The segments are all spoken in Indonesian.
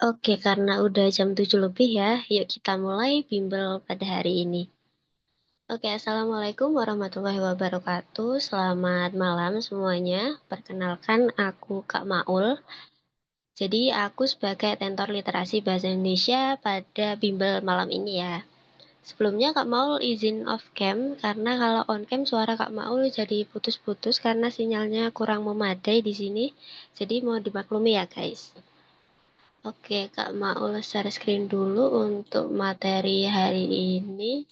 Oke, karena udah jam 7 lebih ya, yuk kita mulai bimbel pada hari ini. Oke, Assalamualaikum warahmatullahi wabarakatuh. Selamat malam semuanya. Perkenalkan, aku Kak Maul. Jadi, aku sebagai tentor literasi bahasa Indonesia pada bimbel malam ini ya. Sebelumnya Kak Maul izin off cam, karena kalau on cam suara Kak Maul jadi putus-putus karena sinyalnya kurang memadai di sini. Jadi, mau dimaklumi ya guys. Oke, Kak Maul share screen dulu untuk materi hari ini.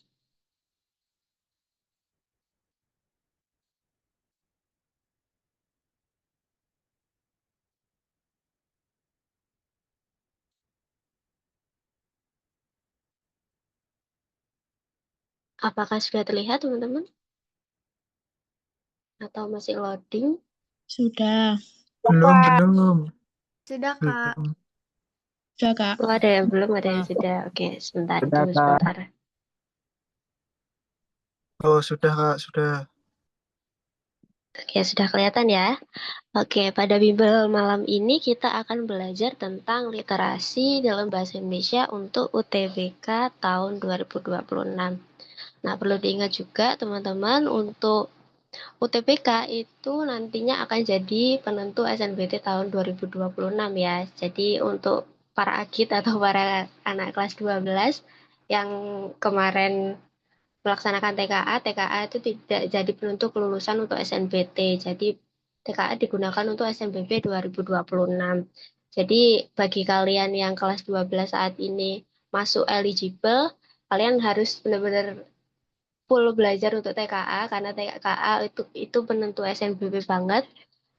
Apakah sudah terlihat, teman-teman? Atau masih loading? Sudah, Belum, belum, Sudah, Kak. belum. sudah Kak. Oh, ada yang belum, ada yang sudah. Oke, sebentar, Sudah, tunggu Kak. sebentar. Oh, sudah, Kak, sudah. Oke, sudah kelihatan ya. Oke, pada bimbel malam ini kita akan belajar tentang literasi dalam bahasa Indonesia untuk UTBK tahun 2026. Nah, perlu diingat juga teman-teman untuk UTBK itu nantinya akan jadi penentu SNBT tahun 2026 ya. Jadi untuk para agit atau para anak kelas 12 yang kemarin melaksanakan TKA, TKA itu tidak jadi penentu kelulusan untuk SNBT. Jadi TKA digunakan untuk SNBP 2026. Jadi bagi kalian yang kelas 12 saat ini masuk eligible, kalian harus benar-benar full belajar untuk TKA karena TKA itu penentu SNBP banget.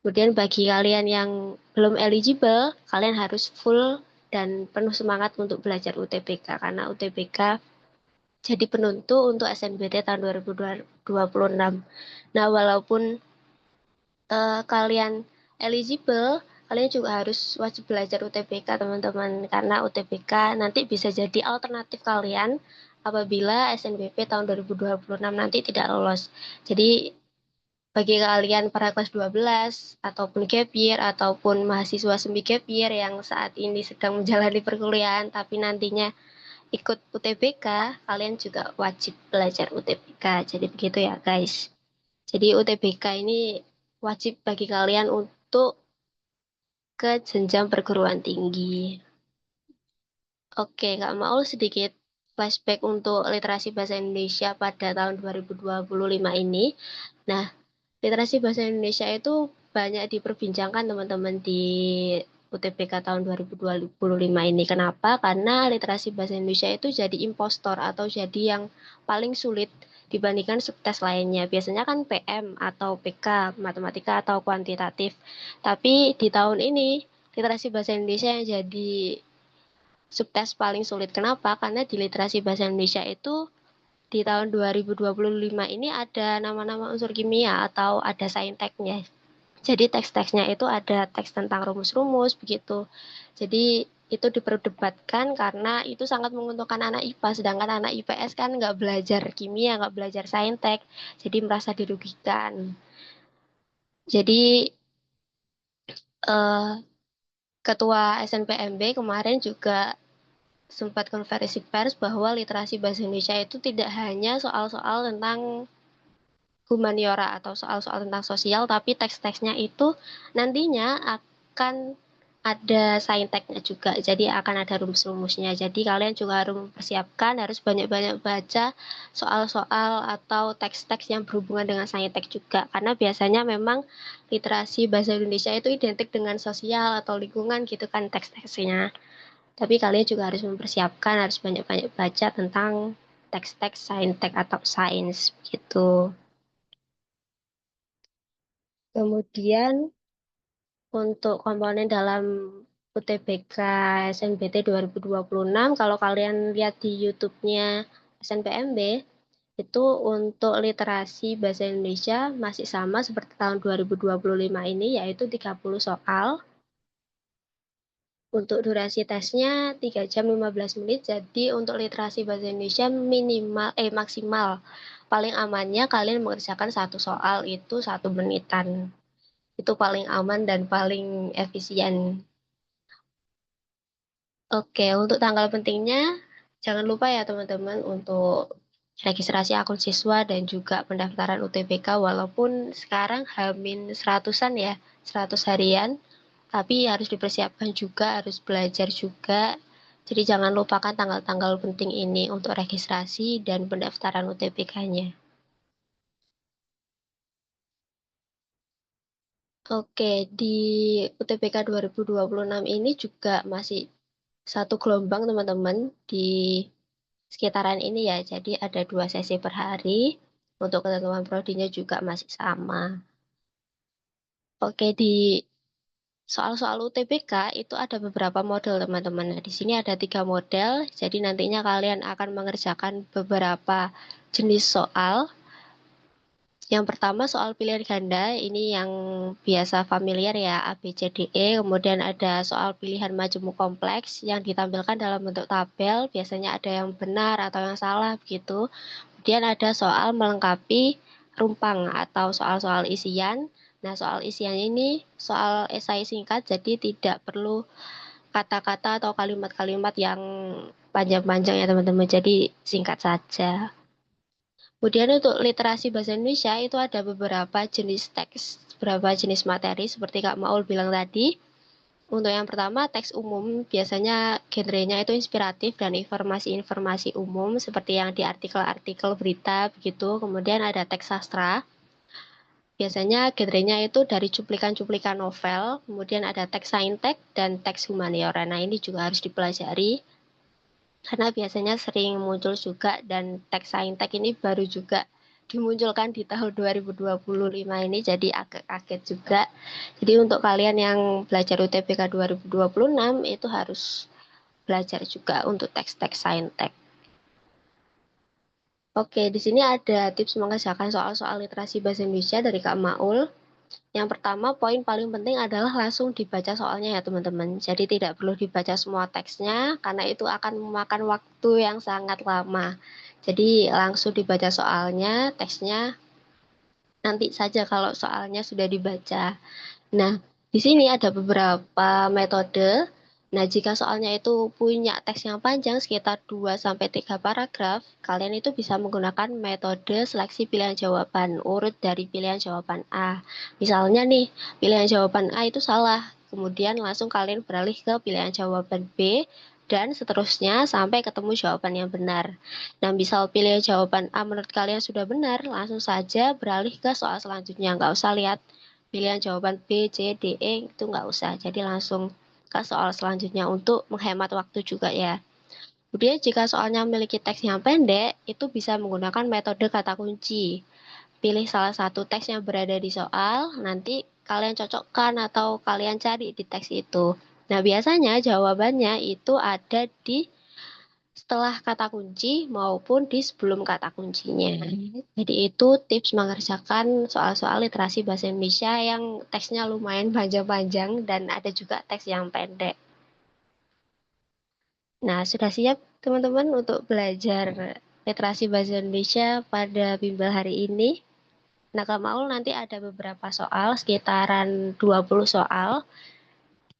Kemudian bagi kalian yang belum eligible, kalian harus full dan penuh semangat untuk belajar UTBK karena UTBK jadi penentu untuk SNBT tahun 2026. Nah, walaupun kalian eligible, kalian juga harus wajib belajar UTBK, teman-teman, karena UTBK nanti bisa jadi alternatif kalian apabila SNBP tahun 2026 nanti tidak lolos. Jadi, bagi kalian para kelas 12 ataupun gap year ataupun mahasiswa semi gap year yang saat ini sedang menjalani perkuliahan tapi nantinya ikut UTBK, kalian juga wajib belajar UTBK. Jadi begitu ya, guys. Jadi UTBK ini wajib bagi kalian untuk ke jenjang perguruan tinggi. Oke, Kak Maul sedikit flashback untuk literasi bahasa Indonesia pada tahun 2025 ini. Nah, literasi bahasa Indonesia itu banyak diperbincangkan teman-teman di UTBK tahun 2025 ini. Kenapa? Karena literasi bahasa Indonesia itu jadi impostor atau jadi yang paling sulit dibandingkan subtes lainnya. Biasanya kan PM atau PK, matematika atau kuantitatif. Tapi di tahun ini literasi bahasa Indonesia yang jadi subtes paling sulit. Kenapa? Karena di literasi bahasa Indonesia itu di tahun 2025 ini ada nama-nama unsur kimia atau ada sainteknya. Jadi teks-teksnya itu ada teks tentang rumus-rumus begitu. Jadi itu diperdebatkan karena itu sangat menguntungkan anak IPA, sedangkan anak IPS kan nggak belajar kimia, nggak belajar saintek, jadi merasa dirugikan. Jadi eh, Ketua SNPMB kemarin juga sempat konferensi pers bahwa literasi bahasa Indonesia itu tidak hanya soal-soal tentang humaniora atau soal-soal tentang sosial, tapi teks-teksnya itu nantinya akan ada sainteknya juga, jadi akan ada rumus-rumusnya. Jadi kalian juga harus mempersiapkan, harus banyak-banyak baca soal-soal atau teks-teks yang berhubungan dengan saintek juga, karena biasanya memang literasi bahasa Indonesia itu identik dengan sosial atau lingkungan gitu kan teks-teksnya. Tapi kalian juga harus mempersiapkan, harus banyak-banyak baca tentang teks-teks saintek atau sains gitu. Kemudian untuk komponen dalam UTBK SNBT 2026, kalau kalian lihat di YouTube-nya SNPMB, itu untuk literasi bahasa Indonesia masih sama seperti tahun 2025 ini, yaitu 30 soal. Untuk durasi tesnya 3 jam 15 menit, jadi untuk literasi bahasa Indonesia maksimal. Paling amannya kalian mengerjakan satu soal itu 1 menitan. Itu paling aman dan paling efisien. Oke, untuk tanggal pentingnya, jangan lupa ya teman-teman untuk registrasi akun siswa dan juga pendaftaran UTBK walaupun sekarang Hamin seratusan ya, 100 harian, tapi harus dipersiapkan juga, harus belajar juga. Jadi jangan lupakan tanggal-tanggal penting ini untuk registrasi dan pendaftaran UTBK-nya. Oke, di UTBK 2026 ini juga masih satu gelombang teman-teman di sekitaran ini ya. Jadi ada 2 sesi per hari. Untuk ketentuan prodinya juga masih sama. Oke, di soal-soal UTBK itu ada beberapa model teman-teman. Nah, di sini ada 3 model. Jadi nantinya kalian akan mengerjakan beberapa jenis soal. Yang pertama soal pilihan ganda, ini yang biasa familiar ya, A, B, C, D, E. Kemudian ada soal pilihan majemuk kompleks yang ditampilkan dalam bentuk tabel, biasanya ada yang benar atau yang salah begitu. Kemudian ada soal melengkapi rumpang atau soal-soal isian. Nah, soal isian ini soal esai singkat, jadi tidak perlu kata-kata atau kalimat-kalimat yang panjang-panjang ya teman-teman, jadi singkat saja. Kemudian untuk literasi bahasa Indonesia itu ada beberapa jenis teks, beberapa jenis materi seperti Kak Maul bilang tadi. Untuk yang pertama teks umum biasanya genrenya itu inspiratif dan informasi-informasi umum seperti yang di artikel-artikel berita begitu. Kemudian ada teks sastra. Biasanya genrenya itu dari cuplikan-cuplikan novel. Kemudian ada teks saintek dan teks humaniora. Nah, ini juga harus dipelajari karena biasanya sering muncul juga dan teks saintek ini baru juga dimunculkan di tahun 2025 ini jadi agak kaget juga. Jadi untuk kalian yang belajar UTBK 2026 itu harus belajar juga untuk teks-teks saintek. Oke, di sini ada tips mengerjakan soal-soal literasi bahasa Indonesia dari Kak Maul. Yang pertama, poin paling penting adalah langsung dibaca soalnya ya teman-teman. Jadi tidak perlu dibaca semua teksnya karena itu akan memakan waktu yang sangat lama. Jadi langsung dibaca soalnya, teksnya nanti saja kalau soalnya sudah dibaca. Nah, di sini ada beberapa metode. Nah, jika soalnya itu punya teks yang panjang sekitar 2 sampai 3 paragraf, kalian itu bisa menggunakan metode seleksi pilihan jawaban, urut dari pilihan jawaban A. Misalnya nih, pilihan jawaban A itu salah, kemudian langsung kalian beralih ke pilihan jawaban B, dan seterusnya sampai ketemu jawaban yang benar. Nah, misal pilihan jawaban A menurut kalian sudah benar, langsung saja beralih ke soal selanjutnya. Nggak usah lihat pilihan jawaban B, C, D, E itu nggak usah. Jadi langsung ke soal selanjutnya untuk menghemat waktu juga ya. Kemudian jika soalnya memiliki teks yang pendek, itu bisa menggunakan metode kata kunci. Pilih salah satu teks yang berada di soal, nanti kalian cocokkan atau kalian cari di teks itu. Nah, biasanya jawabannya itu ada di setelah kata kunci maupun di sebelum kata kuncinya. Jadi itu tips mengerjakan soal-soal literasi bahasa Indonesia yang teksnya lumayan panjang-panjang dan ada juga teks yang pendek. Nah, sudah siap teman-teman untuk belajar literasi bahasa Indonesia pada bimbel hari ini? Nah, Kak Maul nanti ada beberapa soal, sekitaran 20 soal.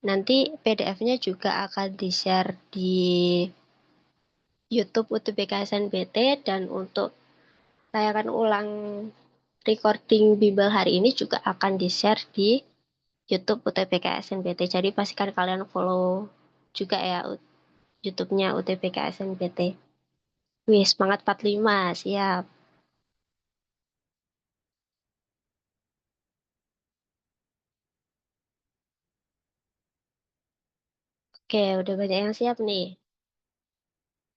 Nanti PDF-nya juga akan di-share di YouTube UTBK SNBT dan untuk tayangan ulang recording bimbel hari ini juga akan di-share di YouTube UTBK SNBT. Jadi pastikan kalian follow juga ya YouTube-nya UTBK SNBT. Wih, semangat 45, siap. Oke, udah banyak yang siap nih.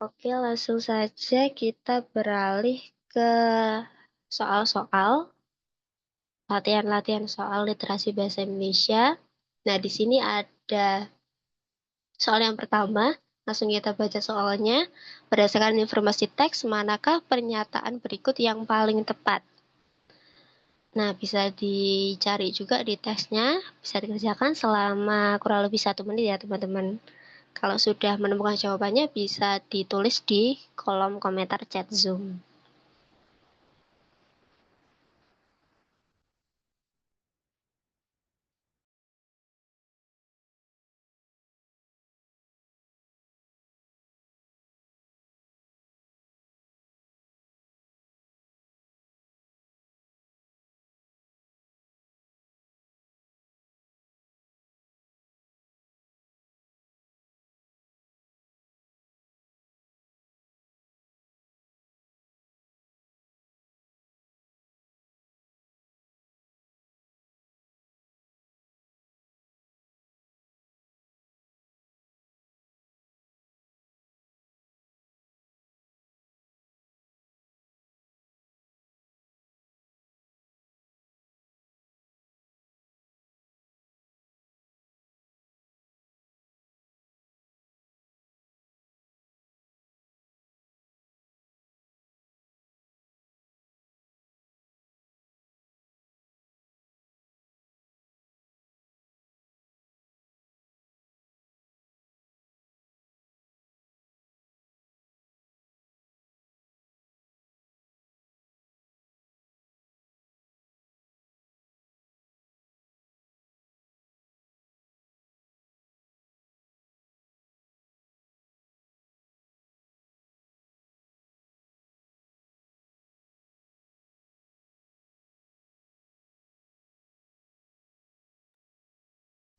Oke, langsung saja kita beralih ke soal-soal, latihan-latihan soal literasi bahasa Indonesia. Nah, di sini ada soal yang pertama, langsung kita baca soalnya. Berdasarkan informasi teks, manakah pernyataan berikut yang paling tepat? Nah, bisa dicari juga di teksnya, bisa dikerjakan selama kurang lebih 1 menit ya teman-teman. Kalau sudah menemukan jawabannya, bisa ditulis di kolom komentar chat Zoom.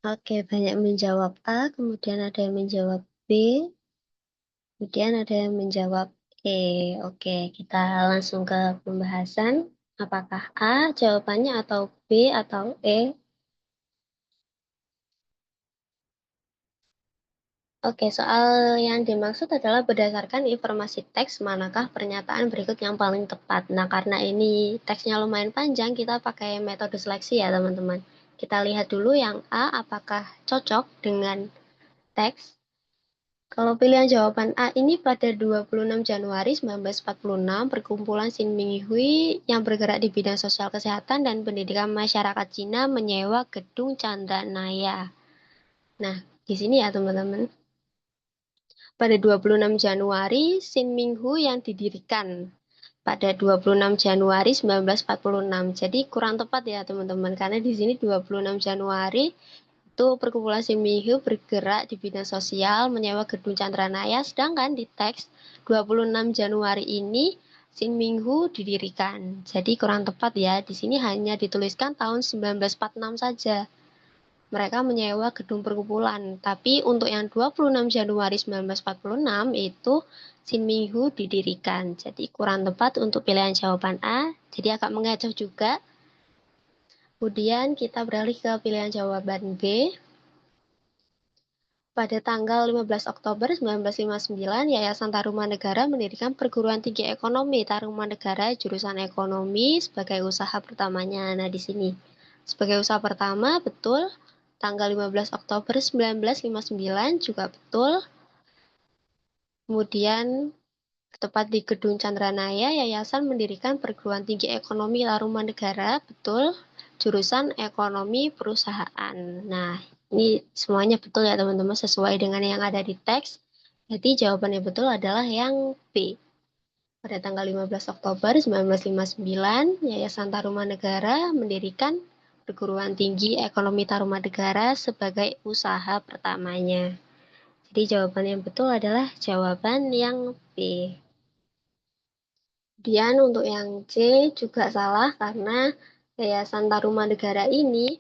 Oke, banyak menjawab A, kemudian ada yang menjawab B, kemudian ada yang menjawab E. Oke, kita langsung ke pembahasan. Apakah A jawabannya atau B atau E? Oke, soal yang dimaksud adalah berdasarkan informasi teks, manakah pernyataan berikut yang paling tepat. Nah, karena ini teksnya lumayan panjang, kita pakai metode seleksi ya, teman-teman. Kita lihat dulu yang A, apakah cocok dengan teks. Kalau pilihan jawaban A ini pada 26 Januari 1946, perkumpulan Sin Ming Hui yang bergerak di bidang sosial kesehatan dan pendidikan masyarakat Cina menyewa gedung Chandra Naya. Nah, di sini ya teman-teman. Pada 26 Januari, Sin Ming Hui yang didirikan pada 26 Januari 1946. Jadi kurang tepat ya teman-teman, karena di sini 26 Januari itu perkumpulan Sin Ming Hui bergerak di bidang sosial menyewa gedung Chandranaya, sedangkan di teks 26 Januari ini Sin Ming Hui didirikan. Jadi kurang tepat ya, di sini hanya dituliskan tahun 1946 saja. Mereka menyewa gedung perkumpulan. Tapi untuk yang 26 Januari 1946 itu Sin Ming Hui didirikan. Jadi kurang tepat untuk pilihan jawaban A. Jadi agak mengecoh juga. Kemudian kita beralih ke pilihan jawaban B. Pada tanggal 15 Oktober 1959, Yayasan Tarumanegara mendirikan perguruan tinggi ekonomi Tarumanegara jurusan ekonomi sebagai usaha pertamanya. Nah, di sini sebagai usaha pertama betul. Tanggal 15 Oktober 1959 juga betul. Kemudian tepat di Gedung Chandranaya, Yayasan mendirikan perguruan tinggi ekonomi Tarumanegara, betul. Jurusan ekonomi perusahaan. Nah, ini semuanya betul ya teman-teman, sesuai dengan yang ada di teks. Jadi jawabannya betul adalah yang B. Pada tanggal 15 Oktober 1959, Yayasan Tarumanegara mendirikan perguruan tinggi ekonomi Tarumanegara sebagai usaha pertamanya. Jadi jawaban yang betul adalah jawaban yang B. Kemudian untuk yang C juga salah karena Yayasan Tarumanegara ini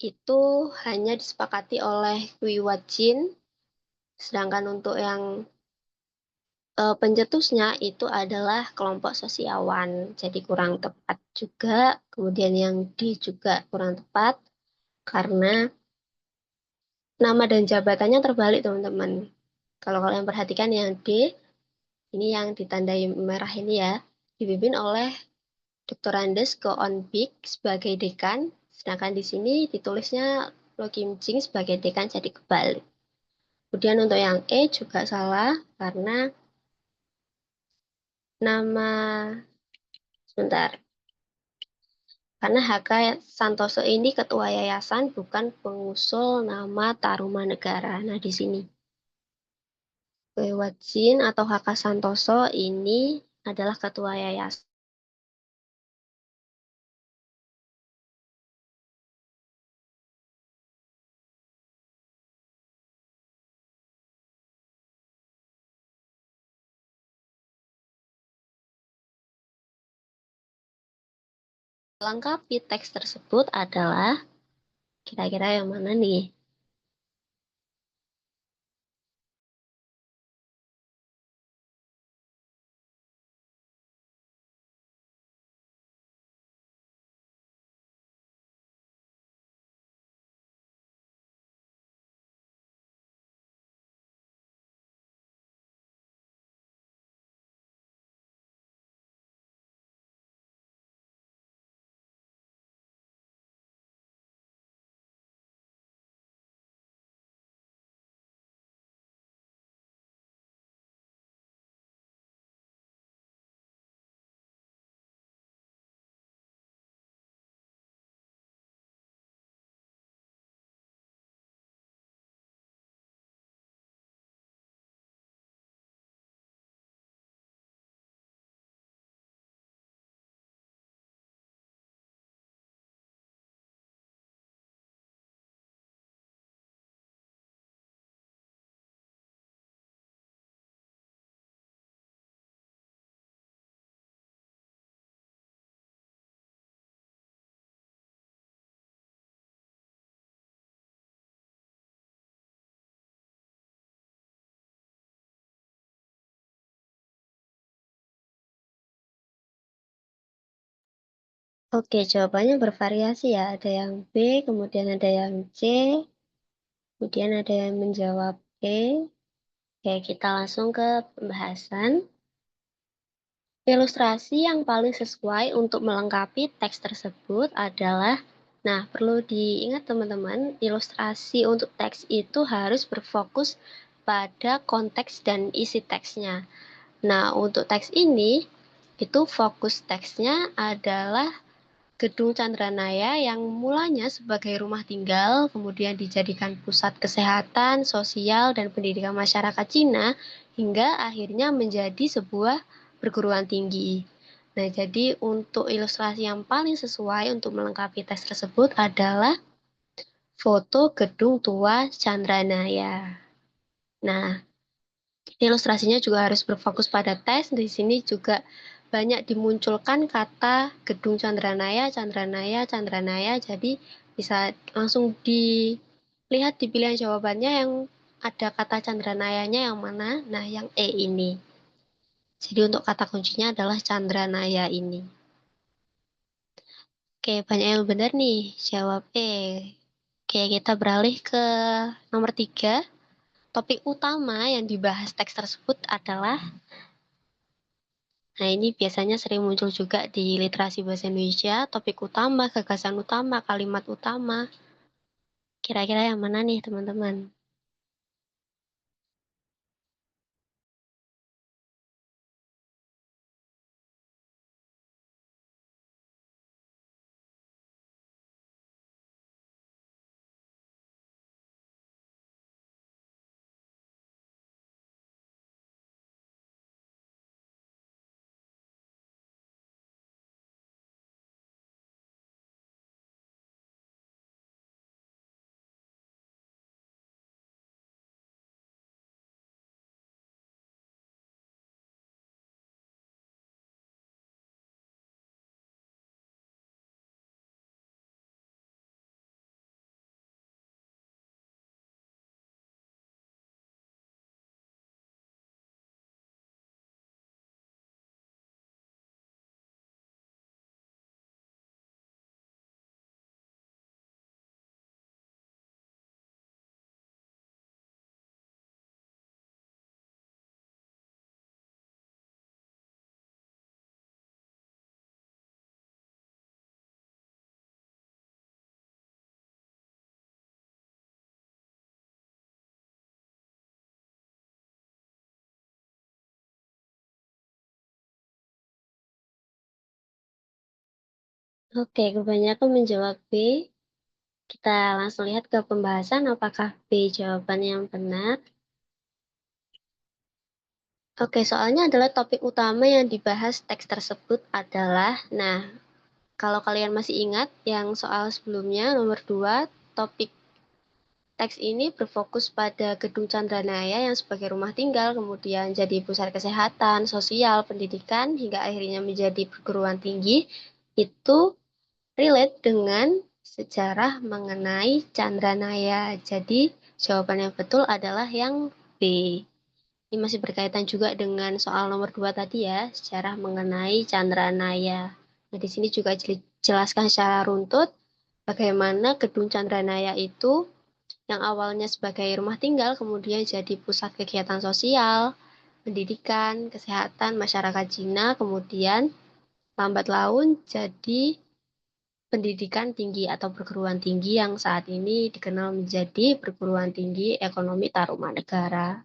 itu hanya disepakati oleh Wiwajin, sedangkan untuk yang pencetusnya itu adalah kelompok sosiawan, jadi kurang tepat juga. Kemudian yang D juga kurang tepat karena nama dan jabatannya terbalik teman-teman. Kalau kalian perhatikan yang D, ini yang ditandai merah ini ya, dipimpin oleh Dr. Andes Goonbik sebagai dekan, sedangkan di sini ditulisnya Lo Kim Jing sebagai dekan, jadi kebalik. Kemudian untuk yang E juga salah karena nama, sebentar, karena HK Santoso ini ketua yayasan bukan pengusul nama Tarumanegara. Nah di sini Wewajin atau HK Santoso ini adalah ketua yayasan. Lengkapi teks tersebut adalah kira-kira yang mana nih? Oke, jawabannya bervariasi ya. Ada yang B, kemudian ada yang C, kemudian ada yang menjawab E. Oke, kita langsung ke pembahasan. Ilustrasi yang paling sesuai untuk melengkapi teks tersebut adalah, nah perlu diingat teman-teman, ilustrasi untuk teks itu harus berfokus pada konteks dan isi teksnya. Nah, untuk teks ini, itu fokus teksnya adalah Gedung Chandranaya yang mulanya sebagai rumah tinggal, kemudian dijadikan pusat kesehatan, sosial, dan pendidikan masyarakat Cina, hingga akhirnya menjadi sebuah perguruan tinggi. Nah, jadi untuk ilustrasi yang paling sesuai untuk melengkapi teks tersebut adalah foto Gedung Tua Chandranaya. Nah, ilustrasinya juga harus berfokus pada teks. Di sini juga banyak dimunculkan kata Gedung Chandranaya, Chandranaya, Chandranaya. Jadi bisa langsung dilihat di pilihan jawabannya yang ada kata Chandranayanya yang mana. Nah, yang E ini. Jadi untuk kata kuncinya adalah Chandranaya ini. Oke, banyak yang benar nih. Jawab E. Oke, kita beralih ke nomor 3. Topik utama yang dibahas teks tersebut adalah, nah, ini biasanya sering muncul juga di literasi bahasa Indonesia, topik utama, gagasan utama, kalimat utama. Kira-kira yang mana nih, teman-teman? Oke, kebanyakan menjawab B. Kita langsung lihat ke pembahasan apakah B jawaban yang benar. Oke, soalnya adalah topik utama yang dibahas teks tersebut adalah, nah, kalau kalian masih ingat yang soal sebelumnya, nomor 2, topik teks ini berfokus pada Gedung Chandranaya yang sebagai rumah tinggal, kemudian jadi pusat kesehatan, sosial, pendidikan, hingga akhirnya menjadi perguruan tinggi. Itu relate dengan sejarah mengenai Chandranaya. Jadi, jawaban yang betul adalah yang B. Ini masih berkaitan juga dengan soal nomor 2 tadi ya, sejarah mengenai Chandranaya. Nah, di sini juga dijelaskan secara runtut bagaimana Gedung Chandranaya itu yang awalnya sebagai rumah tinggal kemudian jadi pusat kegiatan sosial, pendidikan, kesehatan masyarakat Cina, kemudian lambat laun jadi pendidikan tinggi atau perguruan tinggi yang saat ini dikenal menjadi perguruan tinggi ekonomi Tarumanegara.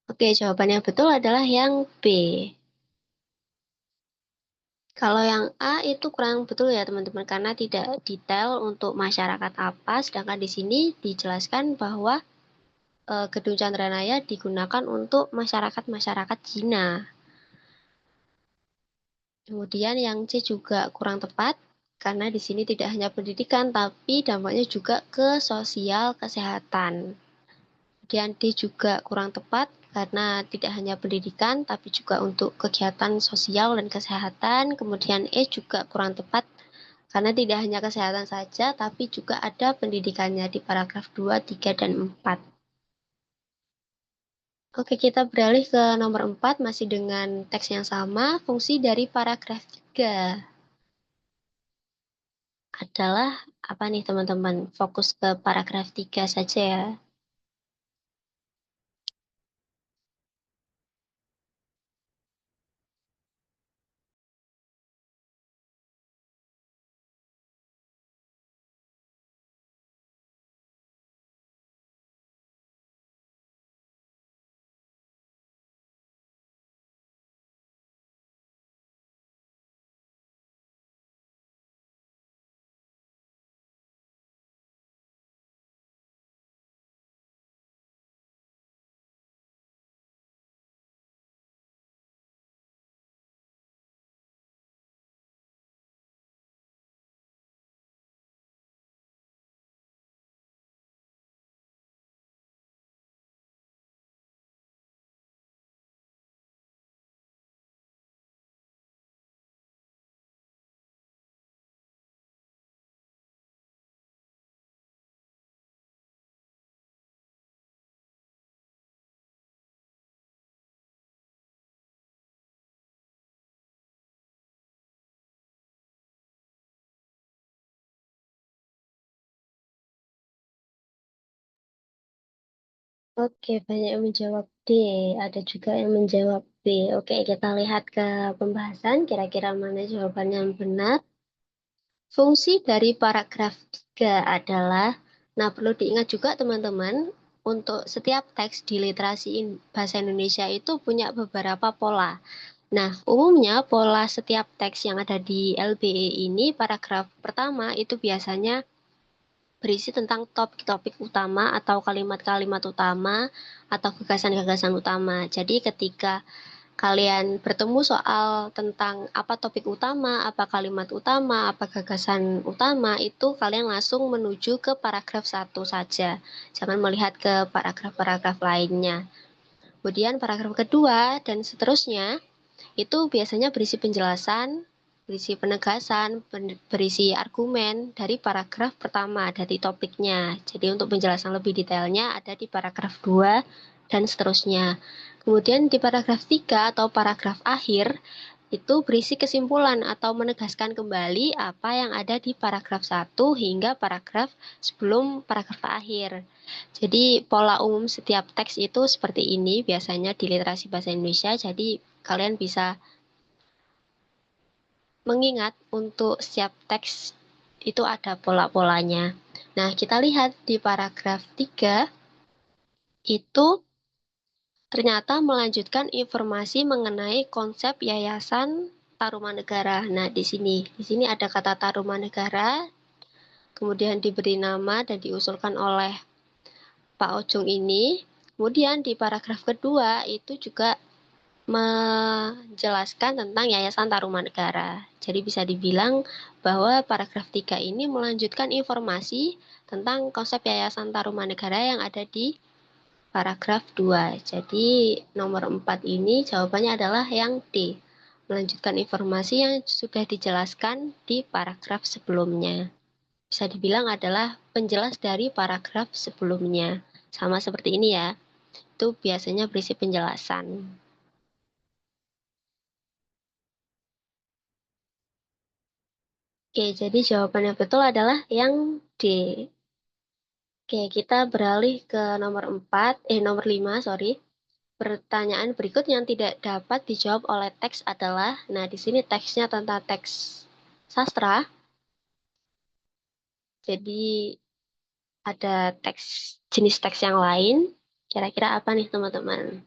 Oke, jawaban yang betul adalah yang B. Kalau yang A itu kurang betul ya teman-teman, karena tidak detail untuk masyarakat apa, sedangkan di sini dijelaskan bahwa Gedung Chandranaya digunakan untuk masyarakat-masyarakat Cina. Kemudian yang C juga kurang tepat, karena di sini tidak hanya pendidikan, tapi dampaknya juga ke sosial kesehatan. Kemudian D juga kurang tepat, karena tidak hanya pendidikan, tapi juga untuk kegiatan sosial dan kesehatan. Kemudian E juga kurang tepat, karena tidak hanya kesehatan saja, tapi juga ada pendidikannya di paragraf 2, 3, dan 4. Oke, kita beralih ke nomor 4, masih dengan teks yang sama, fungsi dari paragraf 3. adalah apa nih teman-teman? Fokus ke paragraf 3 saja ya. Oke, banyak yang menjawab D. Ada juga yang menjawab B. Oke, kita lihat ke pembahasan. Kira-kira mana jawaban yang benar. Fungsi dari paragraf 3 adalah, nah perlu diingat juga teman-teman, untuk setiap teks di literasi bahasa Indonesia itu punya beberapa pola. Nah, umumnya pola setiap teks yang ada di LBE ini, paragraf pertama itu biasanya berisi tentang topik-topik utama atau kalimat-kalimat utama atau gagasan-gagasan utama. Jadi ketika kalian bertemu soal tentang apa topik utama, apa kalimat utama, apa gagasan utama, itu kalian langsung menuju ke paragraf satu saja. Jangan melihat ke paragraf-paragraf lainnya. Kemudian paragraf kedua dan seterusnya itu biasanya berisi penjelasan, berisi penegasan, berisi argumen dari paragraf pertama dari topiknya. Jadi untuk penjelasan lebih detailnya ada di paragraf 2 dan seterusnya. Kemudian di paragraf 3 atau paragraf akhir itu berisi kesimpulan atau menegaskan kembali apa yang ada di paragraf 1 hingga paragraf sebelum paragraf akhir. Jadi pola umum setiap teks itu seperti ini biasanya di literasi bahasa Indonesia. Jadi kalian bisa mengingat untuk setiap teks itu ada pola-polanya. Nah, kita lihat di paragraf 3 itu ternyata melanjutkan informasi mengenai konsep Yayasan Tarumanegara. Nah, di sini ada kata Tarumanegara, kemudian diberi nama dan diusulkan oleh Pak Ojong ini. Kemudian di paragraf kedua itu juga menjelaskan tentang Yayasan Tarumanegara. Jadi bisa dibilang bahwa paragraf 3 ini melanjutkan informasi tentang konsep Yayasan Tarumanegara yang ada di paragraf 2. Jadi nomor 4 ini jawabannya adalah yang D. Melanjutkan informasi yang sudah dijelaskan di paragraf sebelumnya. Bisa dibilang adalah penjelas dari paragraf sebelumnya. Sama seperti ini ya. Itu biasanya berisi penjelasan. Oke, jadi jawaban yang betul adalah yang D. Oke, kita beralih ke nomor 5, sorry. Pertanyaan berikut yang tidak dapat dijawab oleh teks adalah, nah di sini teksnya tentang teks sastra. Jadi ada jenis teks yang lain. Kira-kira apa nih teman-teman?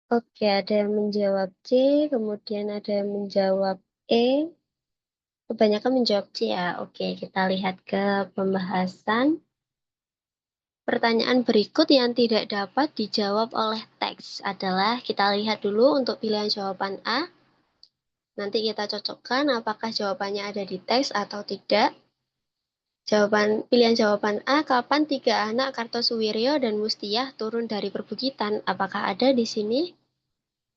Oke, ada yang menjawab C, kemudian ada yang menjawab E. Kebanyakan menjawab C ya. Oke, kita lihat ke pembahasan. Pertanyaan berikut yang tidak dapat dijawab oleh teks adalah, kita lihat dulu untuk pilihan jawaban A. Nanti kita cocokkan apakah jawabannya ada di teks atau tidak. Pilihan jawaban A, kapan 3 anak Kartosuwiryo dan Mustiah turun dari perbukitan? Apakah ada di sini?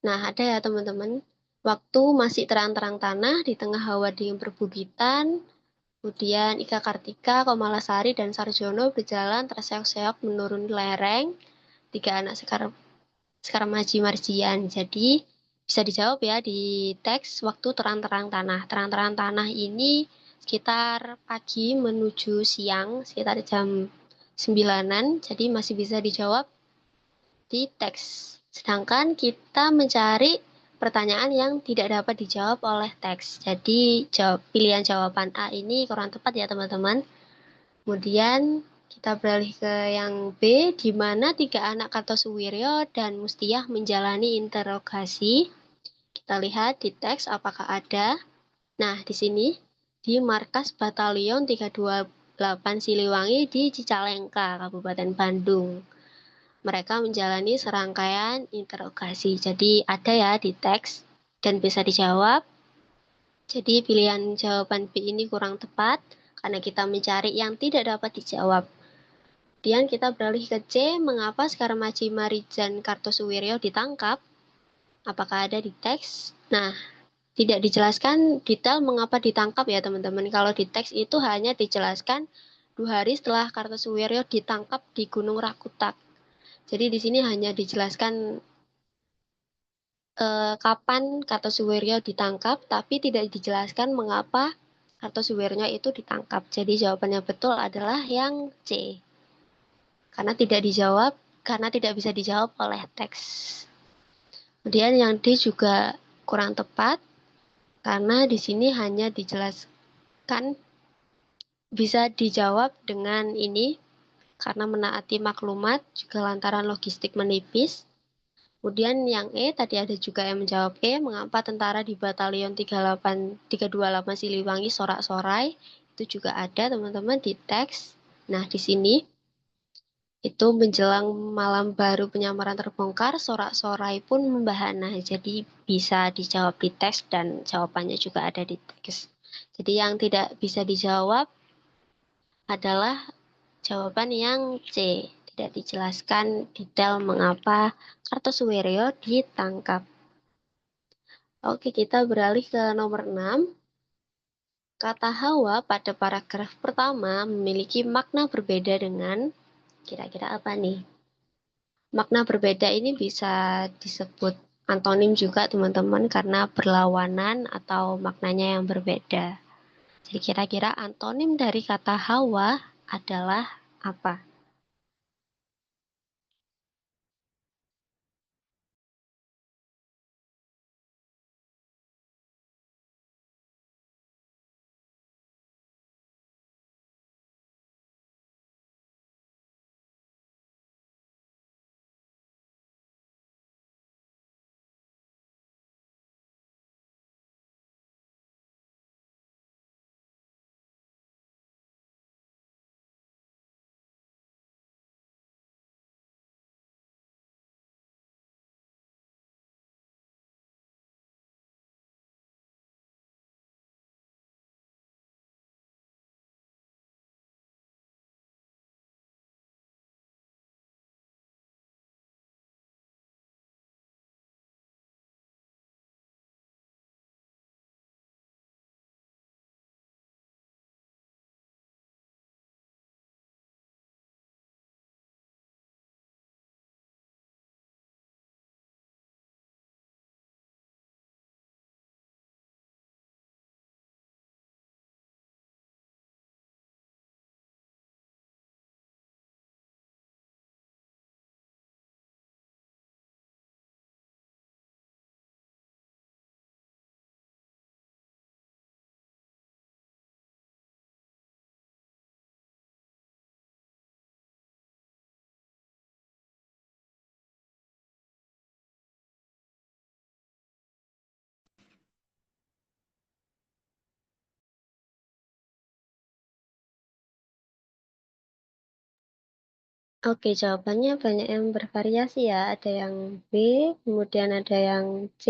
Nah, ada ya teman-teman. Waktu masih terang-terang tanah di tengah hawa dingin perbukitan, kemudian Ika Kartika, Komalasari, dan Sarjono berjalan terseok-seok menurun lereng. 3 anak Sekar Maji Marjian. Jadi, bisa dijawab ya di teks waktu terang-terang tanah. Terang-terang tanah ini sekitar pagi menuju siang, sekitar jam 9-an. Jadi, masih bisa dijawab di teks. Sedangkan kita mencari pertanyaan yang tidak dapat dijawab oleh teks. Jadi pilihan jawaban A ini kurang tepat ya teman-teman. Kemudian kita beralih ke yang B, di mana 3 anak Kartosuwiryo dan Mustiah menjalani interogasi. Kita lihat di teks apakah ada. Nah, di sini di markas Batalion 328 Siliwangi di Cicalengka, Kabupaten Bandung. Mereka menjalani serangkaian interogasi. Jadi ada ya di teks dan bisa dijawab. Jadi pilihan jawaban B ini kurang tepat karena kita mencari yang tidak dapat dijawab. Kemudian kita beralih ke C, mengapa Sekar Maji Marijan Kartosuwiryo ditangkap? Apakah ada di teks? Nah, tidak dijelaskan detail mengapa ditangkap ya teman-teman. Kalau di teks itu hanya dijelaskan 2 hari setelah Kartosuwiryo ditangkap di Gunung Rakutak. Jadi di sini hanya dijelaskan kapan Kartosuwiryo ditangkap, tapi tidak dijelaskan mengapa Kartosuwiryo itu ditangkap. Jadi jawabannya betul adalah yang C. Karena tidak bisa dijawab oleh teks. Kemudian yang D juga kurang tepat, karena di sini hanya dijelaskan bisa dijawab dengan ini, karena menaati maklumat, juga lantaran logistik menipis. Kemudian yang E, tadi ada juga yang menjawab E, mengapa tentara di Batalion 328 Siliwangi sorak-sorai, itu juga ada teman-teman di teks. Nah, di sini itu menjelang malam baru penyamaran terbongkar, sorak-sorai pun membahana. Jadi bisa dijawab di teks dan jawabannya juga ada di teks. Jadi yang tidak bisa dijawab adalah jawaban yang C. Tidak dijelaskan detail mengapa Kartosuwiryo ditangkap. Oke, kita beralih ke nomor 6. Kata Hawa pada paragraf pertama memiliki makna berbeda dengan kira-kira apa nih? Makna berbeda ini bisa disebut antonim juga teman-teman karena berlawanan atau maknanya yang berbeda. Jadi kira-kira antonim dari kata Hawa adalah apa? Oke, jawabannya banyak yang bervariasi ya. Ada yang B, kemudian ada yang C,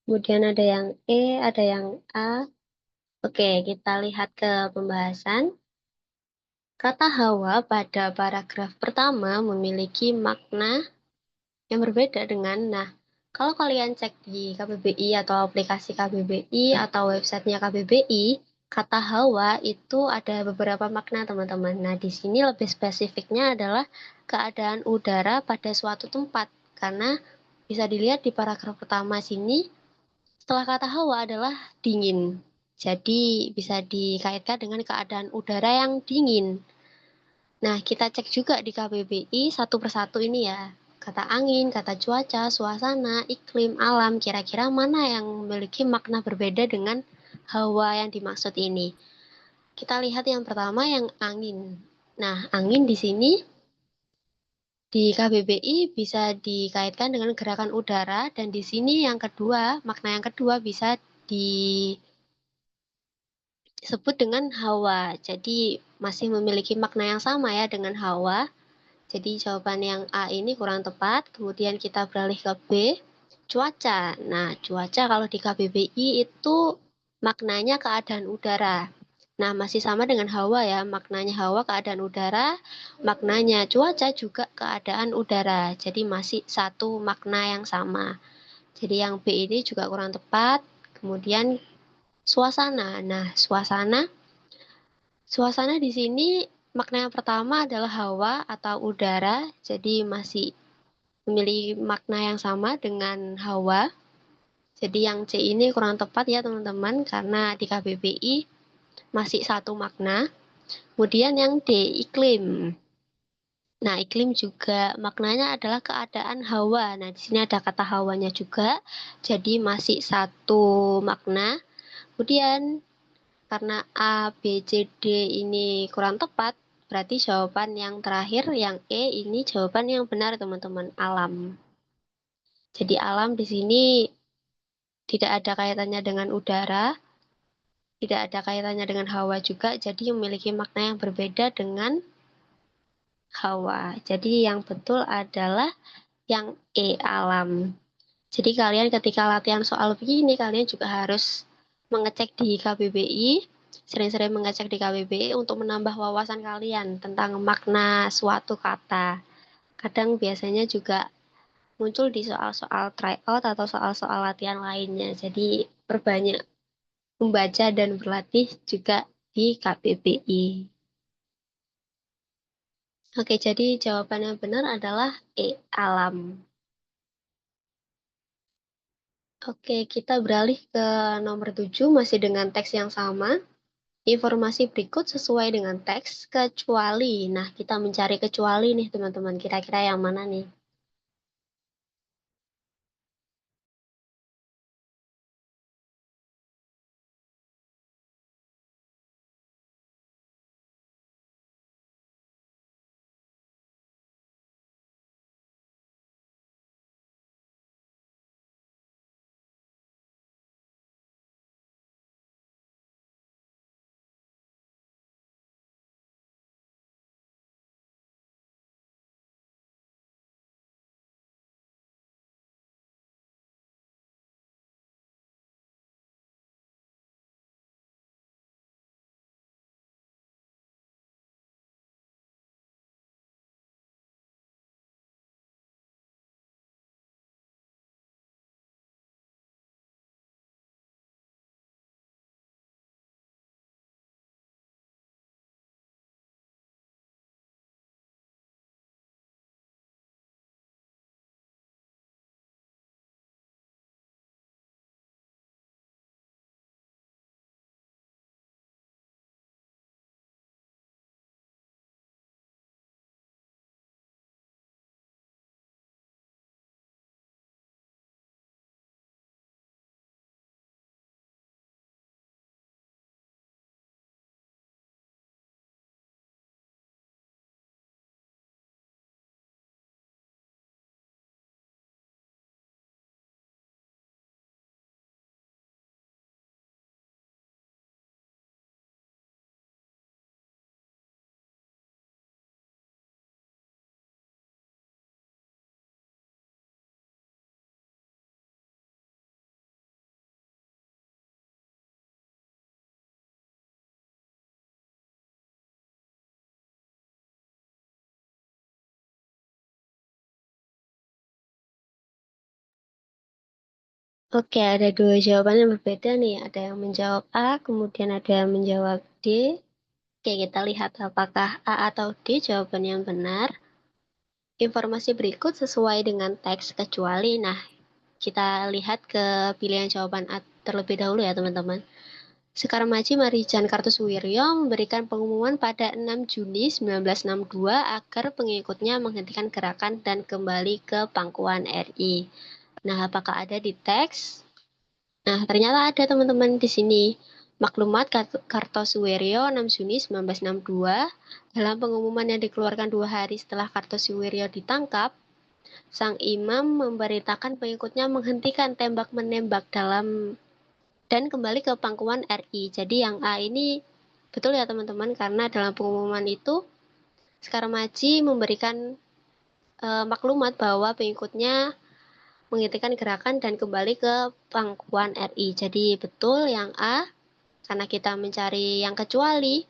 kemudian ada yang E, ada yang A. Oke, kita lihat ke pembahasan. Kata Hawa pada paragraf pertama memiliki makna yang berbeda dengan, nah, kalau kalian cek di KBBI atau aplikasi KBBI atau websitenya KBBI, kata Hawa itu ada beberapa makna, teman-teman. Nah, di sini lebih spesifiknya adalah keadaan udara pada suatu tempat, karena bisa dilihat di paragraf pertama sini, setelah kata Hawa adalah dingin. Jadi, bisa dikaitkan dengan keadaan udara yang dingin. Nah, kita cek juga di KBBI satu persatu ini ya. Kata angin, kata cuaca, suasana, iklim, alam, kira-kira mana yang memiliki makna berbeda dengan hawa yang dimaksud ini. Kita lihat yang pertama yang angin. Nah, angin di sini di KBBI bisa dikaitkan dengan gerakan udara dan di sini yang kedua, makna yang kedua bisa disebut dengan hawa. Jadi masih memiliki makna yang sama ya dengan hawa. Jadi jawaban yang A ini kurang tepat. Kemudian kita beralih ke B, cuaca. Nah, cuaca kalau di KBBI itu maknanya keadaan udara. Nah, masih sama dengan hawa ya. Maknanya hawa keadaan udara, maknanya cuaca juga keadaan udara. Jadi masih satu makna yang sama. Jadi yang B ini juga kurang tepat. Kemudian suasana. Nah, suasana di sini makna yang pertama adalah hawa atau udara, jadi masih memiliki makna yang sama dengan hawa. Jadi yang C ini kurang tepat ya teman-teman, karena di KBBI masih satu makna. Kemudian yang D, iklim. Nah, iklim juga maknanya adalah keadaan hawa. Nah, di sini ada kata hawanya juga, jadi masih satu makna. Kemudian karena A, B, C, D ini kurang tepat, berarti jawaban yang terakhir, yang E, ini jawaban yang benar, teman-teman, alam. Jadi alam di sini tidak ada kaitannya dengan udara, tidak ada kaitannya dengan hawa juga, jadi memiliki makna yang berbeda dengan hawa. Jadi yang betul adalah yang E, alam. Jadi kalian ketika latihan soal begini, kalian juga harus mengecek di KBBI, sering-sering mengecek di KBBI untuk menambah wawasan kalian tentang makna suatu kata. Kadang biasanya juga muncul di soal-soal tryout atau soal-soal latihan lainnya. Jadi perbanyak membaca dan berlatih juga di KBBI. Oke, jadi jawaban yang benar adalah E, alam. Oke, kita beralih ke nomor 7, masih dengan teks yang sama. Informasi berikut sesuai dengan teks, kecuali. Nah, kita mencari kecuali nih, teman-teman. Kira-kira yang mana nih? Oke, ada dua jawaban yang berbeda nih. Ada yang menjawab A, kemudian ada yang menjawab D. Oke, kita lihat apakah A atau D jawaban yang benar. Informasi berikut sesuai dengan teks kecuali. Nah, kita lihat ke pilihan jawaban A terlebih dahulu ya teman-teman. Sekarmaji Marijan Kartosuwiryo memberikan pengumuman pada 6 Juni 1962 agar pengikutnya menghentikan gerakan dan kembali ke pangkuan RI. Nah, apakah ada di teks? Nah, ternyata ada teman-teman di sini. Maklumat Kartosuwiryo 6 Juni 1962 dalam pengumuman yang dikeluarkan 2 hari setelah Kartosuwiryo ditangkap, sang imam memberitakan pengikutnya menghentikan tembak-menembak dan kembali ke pangkuan RI. Jadi yang A ini betul ya teman-teman, karena dalam pengumuman itu Sekarmaji memberikan maklumat bahwa pengikutnya menghentikan gerakan dan kembali ke pangkuan RI. Jadi betul yang A, karena kita mencari yang kecuali,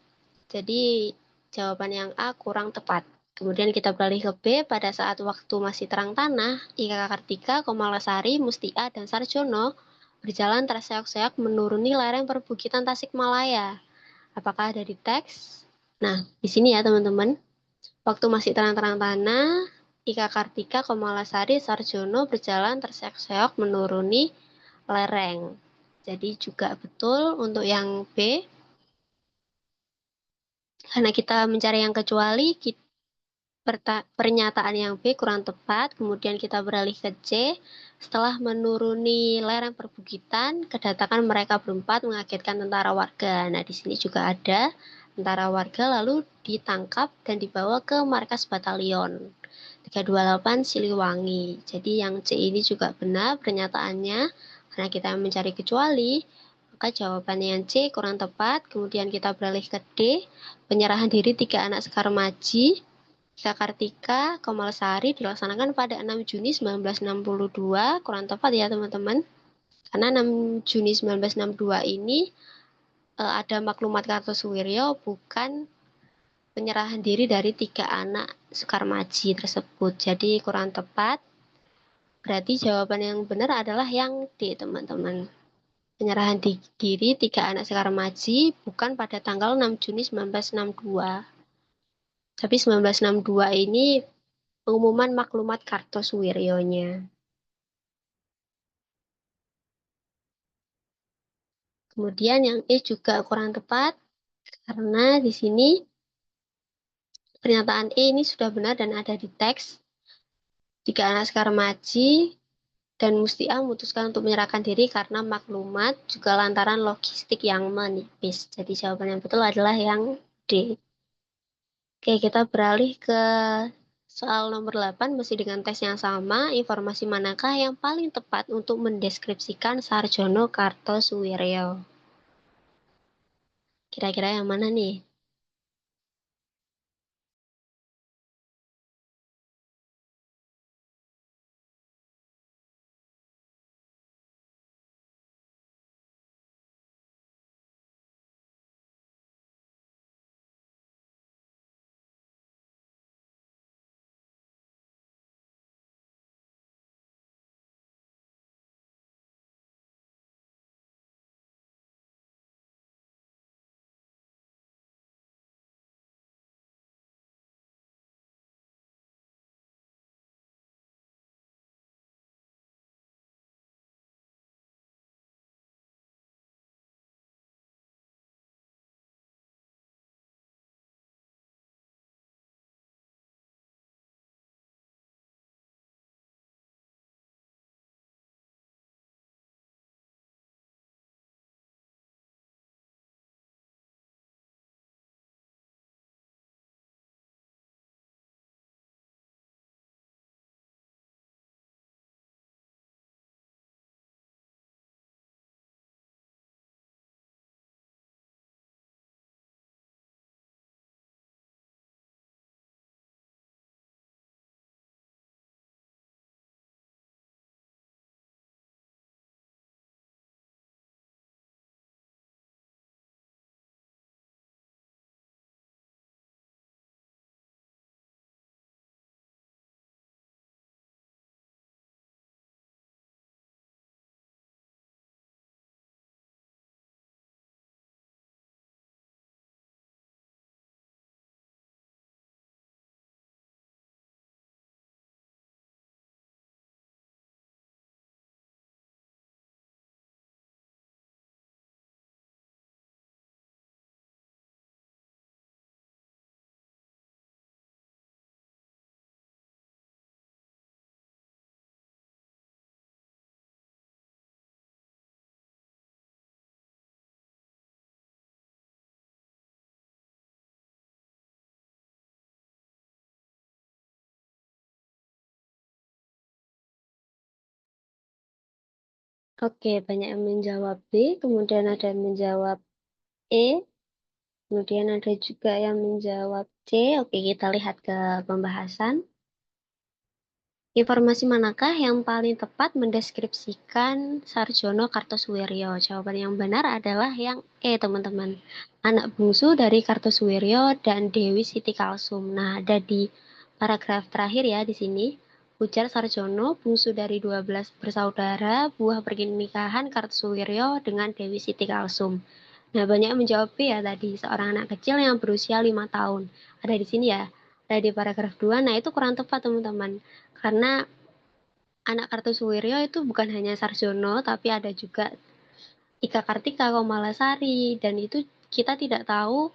jadi jawaban yang A kurang tepat. Kemudian kita beralih ke B, pada saat waktu masih terang tanah, Ika Kartika, Komalasari, Mustia, dan Sarjono berjalan terseok-seok menuruni lereng perbukitan Tasikmalaya. Apakah ada di teks? Nah, di sini ya teman-teman. Waktu masih terang-terang tanah, Ika Kartika, Komalasari, Sarjono berjalan terseok-seok menuruni lereng. Jadi juga betul untuk yang B. Karena kita mencari yang kecuali, pernyataan yang B kurang tepat. Kemudian kita beralih ke C. Setelah menuruni lereng perbukitan, kedatangan mereka berempat mengagetkan tentara warga. Nah, di sini juga ada tentara warga lalu ditangkap dan dibawa ke markas batalion 328 Siliwangi. Jadi yang C ini juga benar pernyataannya. Karena kita mencari kecuali, maka jawabannya yang C kurang tepat. Kemudian kita beralih ke D. Penyerahan diri 3 anak Sekarmaji, Ika Kartika, Komalsari dilaksanakan pada 6 Juni 1962. Kurang tepat ya teman-teman. Karena 6 Juni 1962 ini ada maklumat Kartosuwiryo, bukan penyerahan diri dari 3 anak Sekarmaji tersebut. Jadi kurang tepat. Berarti jawaban yang benar adalah yang D, teman-teman. Penyerahan diri 3 anak Sekarmaji bukan pada tanggal 6 Juni 1962. Tapi 1962 ini pengumuman maklumat Kartosuwiryo-nya. Kemudian yang E juga kurang tepat karena di sini pernyataan E ini sudah benar dan ada di teks. 3 anak Sekarmaji dan Mustia memutuskan untuk menyerahkan diri karena maklumat juga lantaran logistik yang menipis. Jadi jawaban yang betul adalah yang D. Oke, kita beralih ke soal nomor 8, masih dengan tes yang sama. Informasi manakah yang paling tepat untuk mendeskripsikan Sarjono Kartosuwiryo? Kira-kira yang mana nih? Oke, banyak yang menjawab B, kemudian ada yang menjawab E, kemudian ada juga yang menjawab C. Oke, kita lihat ke pembahasan. Informasi manakah yang paling tepat mendeskripsikan Sarjono Kartosuwiryo? Jawaban yang benar adalah yang E, teman-teman. Anak bungsu dari Kartosuwiryo dan Dewi Siti Kalsum. Nah, ada di paragraf terakhir ya di sini. Ujar Sarjono, bungsu dari 12 bersaudara, buah pernikahan Kartosuwiryo dengan Dewi Siti Kalsum. Nah, banyak yang menjawab B ya tadi, seorang anak kecil yang berusia 5 tahun. Ada di sini ya, ada di paragraf 2. Nah, itu kurang tepat, teman-teman. Karena anak Kartosuwiryo itu bukan hanya Sarjono, tapi ada juga Ika Kartika Komalasari, dan itu kita tidak tahu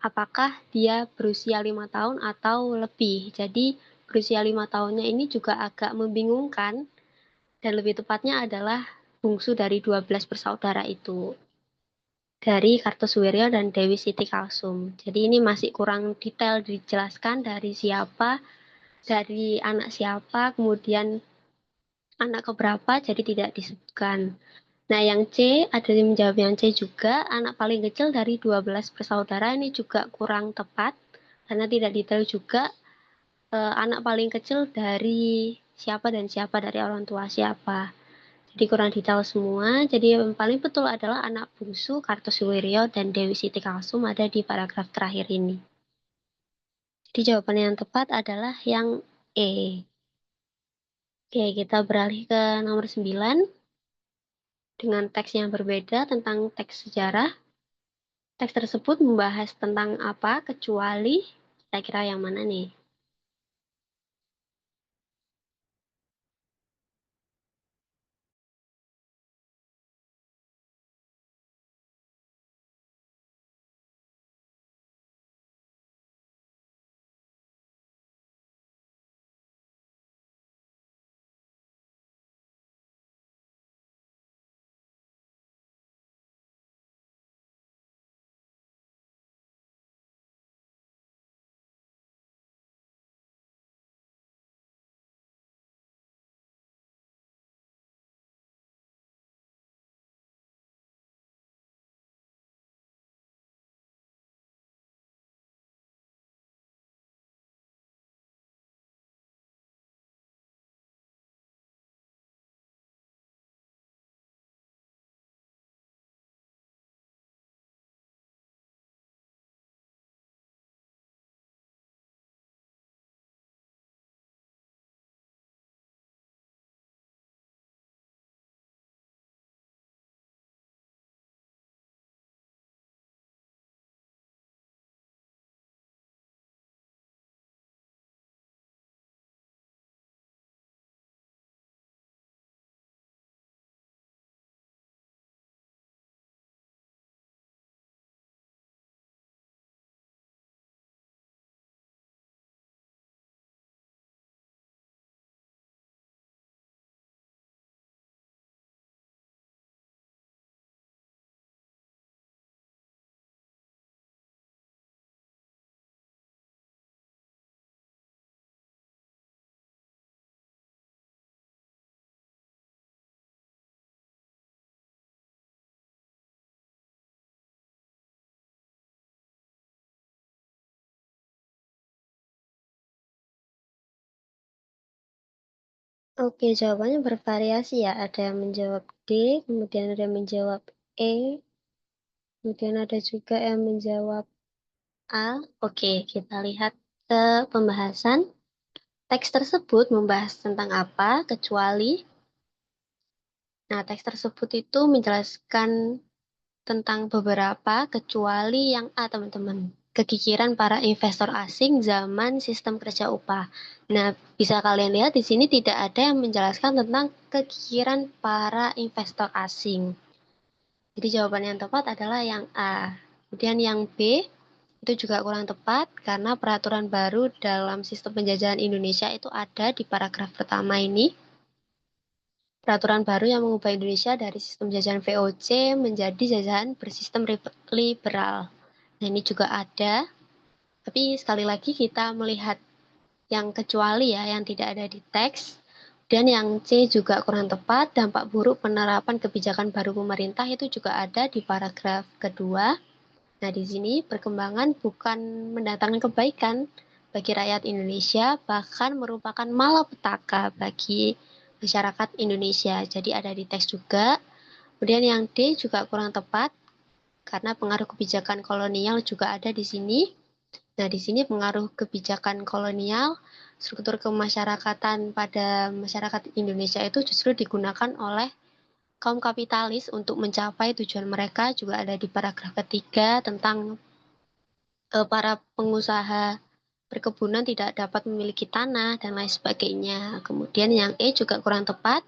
apakah dia berusia 5 tahun atau lebih. Jadi berusia 5 tahunnya ini juga agak membingungkan, dan lebih tepatnya adalah bungsu dari 12 bersaudara itu, dari Kartosuwiryo dan Dewi Siti Kalsum. Jadi ini masih kurang detail dijelaskan dari siapa, dari anak siapa, kemudian anak keberapa, jadi tidak disebutkan. Nah, yang C, ada yang menjawab yang C juga, anak paling kecil dari 12 bersaudara, ini juga kurang tepat, karena tidak detail juga anak paling kecil dari siapa dan siapa, dari orang tua siapa. Jadi kurang detail semua, jadi yang paling betul adalah anak bungsu Kartosuwiryo dan Dewi Siti Kalsum ada di paragraf terakhir ini. Jadi jawaban yang tepat adalah yang E. Oke, kita beralih ke nomor 9. Dengan teks yang berbeda tentang teks sejarah. Teks tersebut membahas tentang apa, kecuali kira-kira yang mana nih? Oke, jawabannya bervariasi ya. Ada yang menjawab D, kemudian ada yang menjawab E, kemudian ada juga yang menjawab A. Oke, kita lihat ke pembahasan. Teks tersebut membahas tentang apa, kecuali. Nah, teks tersebut itu menjelaskan tentang beberapa, kecuali yang A, teman-teman. Kekikiran para investor asing zaman sistem kerja upah. Nah, bisa kalian lihat di sini tidak ada yang menjelaskan tentang kekikiran para investor asing. Jadi jawaban yang tepat adalah yang A. Kemudian yang B itu juga kurang tepat karena peraturan baru dalam sistem penjajahan Indonesia itu ada di paragraf pertama ini. Peraturan baru yang mengubah Indonesia dari sistem jajahan VOC menjadi jajahan bersistem liberal. Nah, ini juga ada, tapi sekali lagi kita melihat yang kecuali ya, yang tidak ada di teks. Kemudian yang C juga kurang tepat, dampak buruk penerapan kebijakan baru pemerintah itu juga ada di paragraf kedua. Nah, di sini perkembangan bukan mendatangkan kebaikan bagi rakyat Indonesia, bahkan merupakan malapetaka bagi masyarakat Indonesia. Jadi ada di teks juga. Kemudian yang D juga kurang tepat, karena pengaruh kebijakan kolonial juga ada di sini. Nah, di sini pengaruh kebijakan kolonial, struktur kemasyarakatan pada masyarakat Indonesia itu justru digunakan oleh kaum kapitalis untuk mencapai tujuan mereka. Juga ada di paragraf ketiga tentang para pengusaha perkebunan tidak dapat memiliki tanah dan lain sebagainya. Kemudian yang E juga kurang tepat.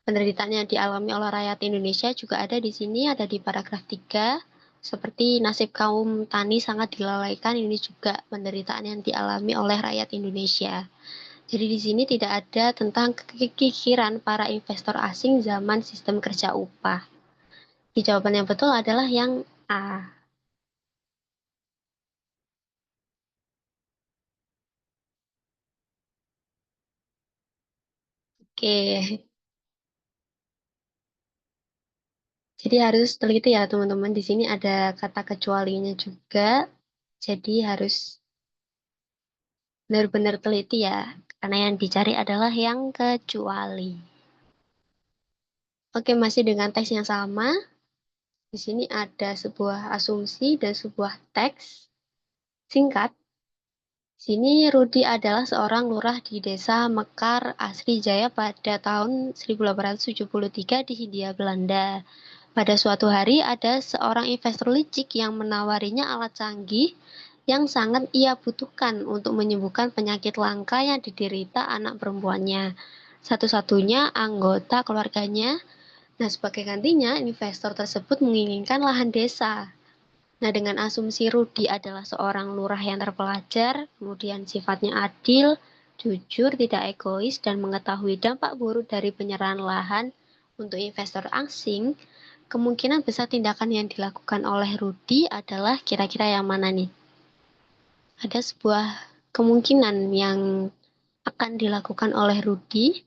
Penderitaan yang dialami oleh rakyat Indonesia juga ada di sini, ada di paragraf 3. Seperti nasib kaum tani sangat dilalaikan, ini juga penderitaan yang dialami oleh rakyat Indonesia. Jadi di sini tidak ada tentang kekikiran para investor asing zaman sistem kerja upah. Di jawaban yang betul adalah yang A. Oke, jadi harus teliti ya teman-teman. Di sini ada kata kecualinya juga. Jadi harus benar-benar teliti ya. Karena yang dicari adalah yang kecuali. Oke, masih dengan teks yang sama. Di sini ada sebuah asumsi dan sebuah teks singkat. Di sini Rudi adalah seorang lurah di desa Mekar, Asri Jaya pada tahun 1873 di Hindia Belanda. Pada suatu hari ada seorang investor licik yang menawarinya alat canggih yang sangat ia butuhkan untuk menyembuhkan penyakit langka yang diderita anak perempuannya. Satu-satunya anggota keluarganya. Nah, sebagai gantinya, investor tersebut menginginkan lahan desa. Nah, dengan asumsi Rudi adalah seorang lurah yang terpelajar, kemudian sifatnya adil, jujur, tidak egois, dan mengetahui dampak buruk dari penyerahan lahan untuk investor asing, kemungkinan besar tindakan yang dilakukan oleh Rudi adalah kira-kira yang mana nih? Ada sebuah kemungkinan yang akan dilakukan oleh Rudi.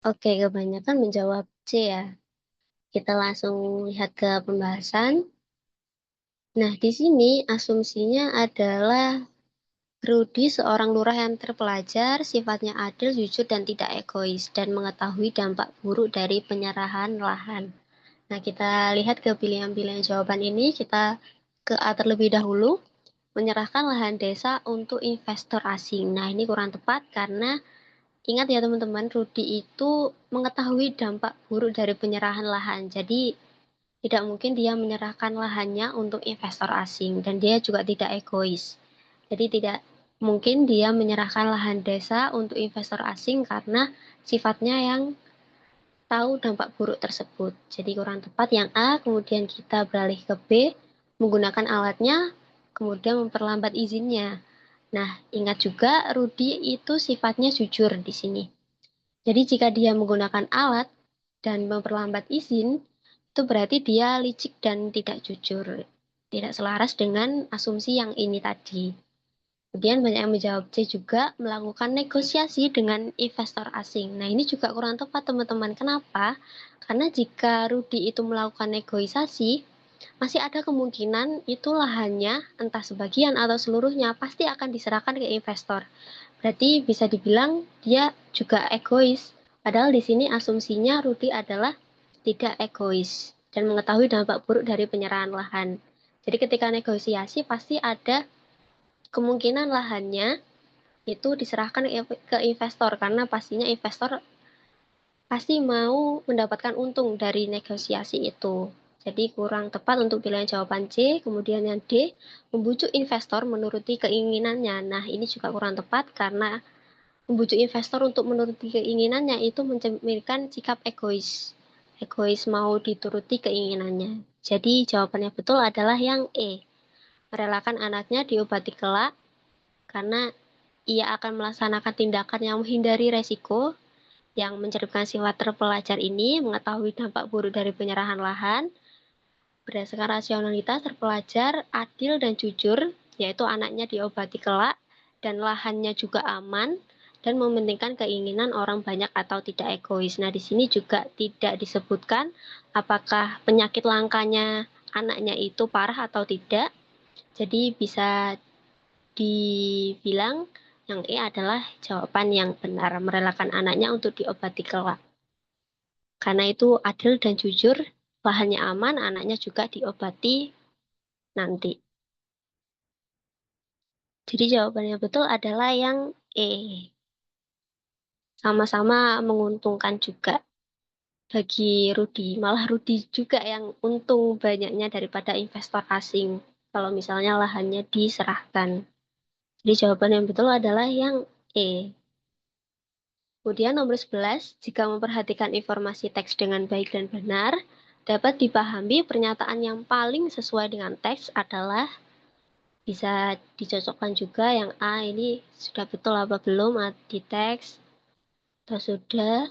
Oke, kebanyakan menjawab C ya. Kita langsung lihat ke pembahasan. Nah, di sini asumsinya adalah Rudi seorang lurah yang terpelajar, sifatnya adil, jujur, dan tidak egois, dan mengetahui dampak buruk dari penyerahan lahan. Nah, kita lihat ke pilihan-pilihan jawaban ini, kita ke A terlebih dahulu, menyerahkan lahan desa untuk investor asing. Nah, ini kurang tepat karena ingat ya teman-teman, Rudi itu mengetahui dampak buruk dari penyerahan lahan. Jadi, Tidak mungkin dia menyerahkan lahannya untuk investor asing dan dia juga tidak egois. Jadi tidak mungkin dia menyerahkan lahan desa untuk investor asing karena sifatnya yang tahu dampak buruk tersebut. Jadi kurang tepat yang A, kemudian kita beralih ke B, menggunakan alatnya, kemudian memperlambat izinnya. Nah, ingat juga Rudy itu sifatnya jujur di sini. Jadi jika dia menggunakan alat dan memperlambat izin, itu berarti dia licik dan tidak jujur. Tidak selaras dengan asumsi yang ini tadi. Kemudian banyak yang menjawab C juga melakukan negosiasi dengan investor asing. Nah ini juga kurang tepat teman-teman. Kenapa? Karena jika Rudy itu melakukan negosiasi, masih ada kemungkinan itu lahannya entah sebagian atau seluruhnya pasti akan diserahkan ke investor. Berarti bisa dibilang dia juga egois. Padahal di sini asumsinya Rudy adalah tidak egois dan mengetahui dampak buruk dari penyerahan lahan. Jadi ketika negosiasi pasti ada kemungkinan lahannya itu diserahkan ke investor karena pastinya investor pasti mau mendapatkan untung dari negosiasi itu. Jadi kurang tepat untuk pilihan jawaban C, kemudian yang D, membujuk investor menuruti keinginannya. Nah, ini juga kurang tepat karena membujuk investor untuk menuruti keinginannya itu mencerminkan sikap egois. Egois mau dituruti keinginannya. Jadi jawabannya betul adalah yang E. Merelakan anaknya diobati kelak karena ia akan melaksanakan tindakan yang menghindari resiko yang mencerminkan sifat terpelajar ini mengetahui dampak buruk dari penyerahan lahan. Berdasarkan rasionalitas terpelajar adil dan jujur, yaitu anaknya diobati kelak dan lahannya juga aman dan mementingkan keinginan orang banyak atau tidak egois. Nah, di sini juga tidak disebutkan apakah penyakit langkanya anaknya itu parah atau tidak. Jadi bisa dibilang yang E adalah jawaban yang benar, merelakan anaknya untuk diobati kelak. Karena itu adil dan jujur, lahannya aman, anaknya juga diobati nanti. Jadi jawabannya betul adalah yang E. Sama-sama menguntungkan juga bagi Rudy. Malah Rudy juga yang untung banyaknya daripada investor asing. Kalau misalnya lahannya diserahkan. Jadi jawaban yang betul adalah yang E. Kemudian nomor 11, jika memperhatikan informasi teks dengan baik dan benar, dapat dipahami pernyataan yang paling sesuai dengan teks adalah bisa dicocokkan juga yang A ini sudah betul apa belum di teks atau sudah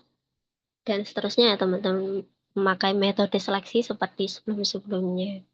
dan seterusnya ya teman-teman memakai metode seleksi seperti sebelum-sebelumnya.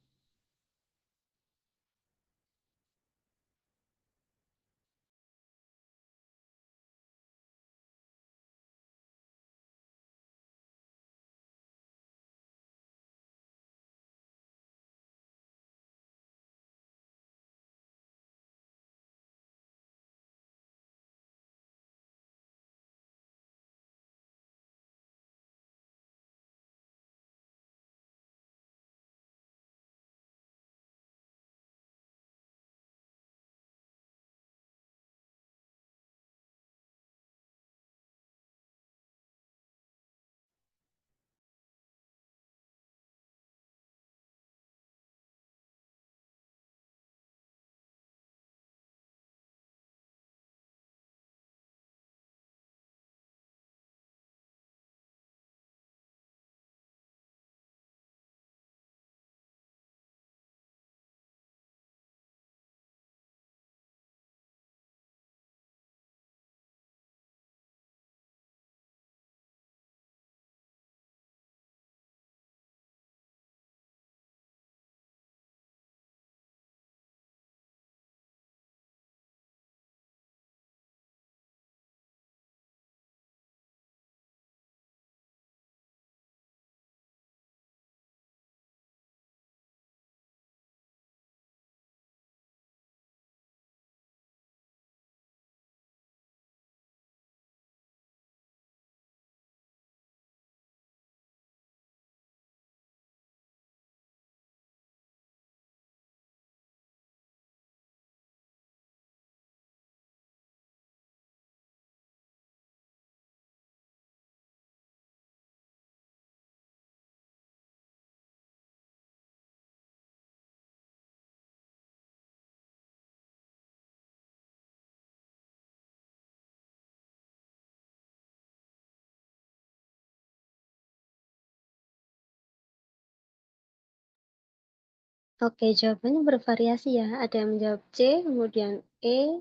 Oke, jawabannya bervariasi ya. Ada yang menjawab C, kemudian E,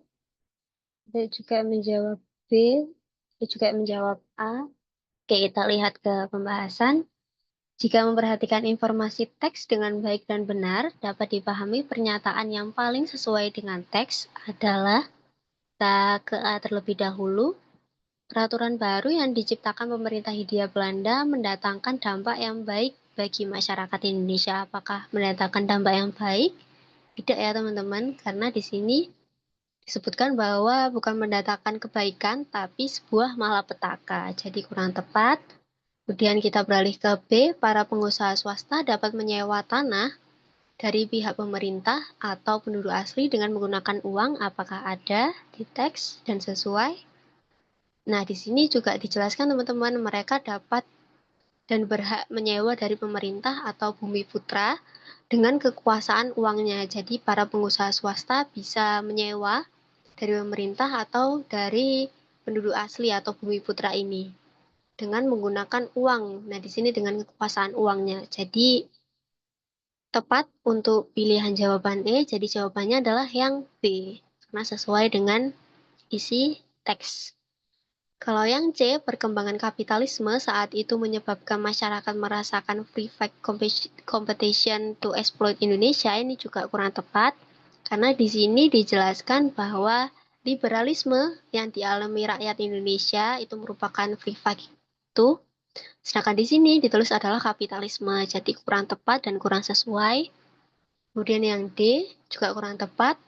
ada juga menjawab B, ada juga menjawab A. Oke, kita lihat ke pembahasan. Jika memperhatikan informasi teks dengan baik dan benar, dapat dipahami pernyataan yang paling sesuai dengan teks adalah kita ke A terlebih dahulu. Peraturan baru yang diciptakan pemerintah Hindia Belanda mendatangkan dampak yang baik bagi masyarakat Indonesia. Apakah mendatangkan dampak yang baik? Tidak ya teman-teman, karena di sini disebutkan bahwa bukan mendatangkan kebaikan, tapi sebuah malapetaka. Jadi kurang tepat. Kemudian kita beralih ke B, para pengusaha swasta dapat menyewa tanah dari pihak pemerintah atau penduduk asli dengan menggunakan uang. Apakah ada di teks dan sesuai? Nah, di sini juga dijelaskan teman-teman, mereka dapat dan berhak menyewa dari pemerintah atau bumi putra dengan kekuasaan uangnya. Jadi para pengusaha swasta bisa menyewa dari pemerintah atau dari penduduk asli atau bumi putra ini dengan menggunakan uang. Nah, di sini dengan kekuasaan uangnya. Jadi tepat untuk pilihan jawaban E, jadi jawabannya adalah yang B, karena sesuai dengan isi teks. Kalau yang C, perkembangan kapitalisme saat itu menyebabkan masyarakat merasakan free fight competition to exploit Indonesia, ini juga kurang tepat. Karena di sini dijelaskan bahwa liberalisme yang dialami rakyat Indonesia itu merupakan free fight itu. Sedangkan di sini ditulis adalah kapitalisme, jadi kurang tepat dan kurang sesuai. Kemudian yang D juga kurang tepat.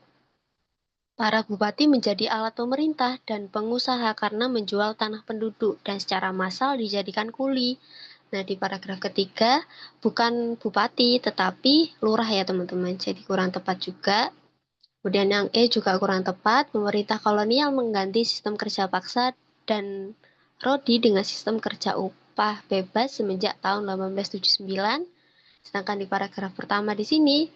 Para bupati menjadi alat pemerintah dan pengusaha karena menjual tanah penduduk dan secara massal dijadikan kuli. Nah, di paragraf ketiga, bukan bupati tetapi lurah ya teman-teman, jadi kurang tepat juga. Kemudian yang E juga kurang tepat, pemerintah kolonial mengganti sistem kerja paksa dan Rodi dengan sistem kerja upah bebas semenjak tahun 1879. Sedangkan di paragraf pertama di sini,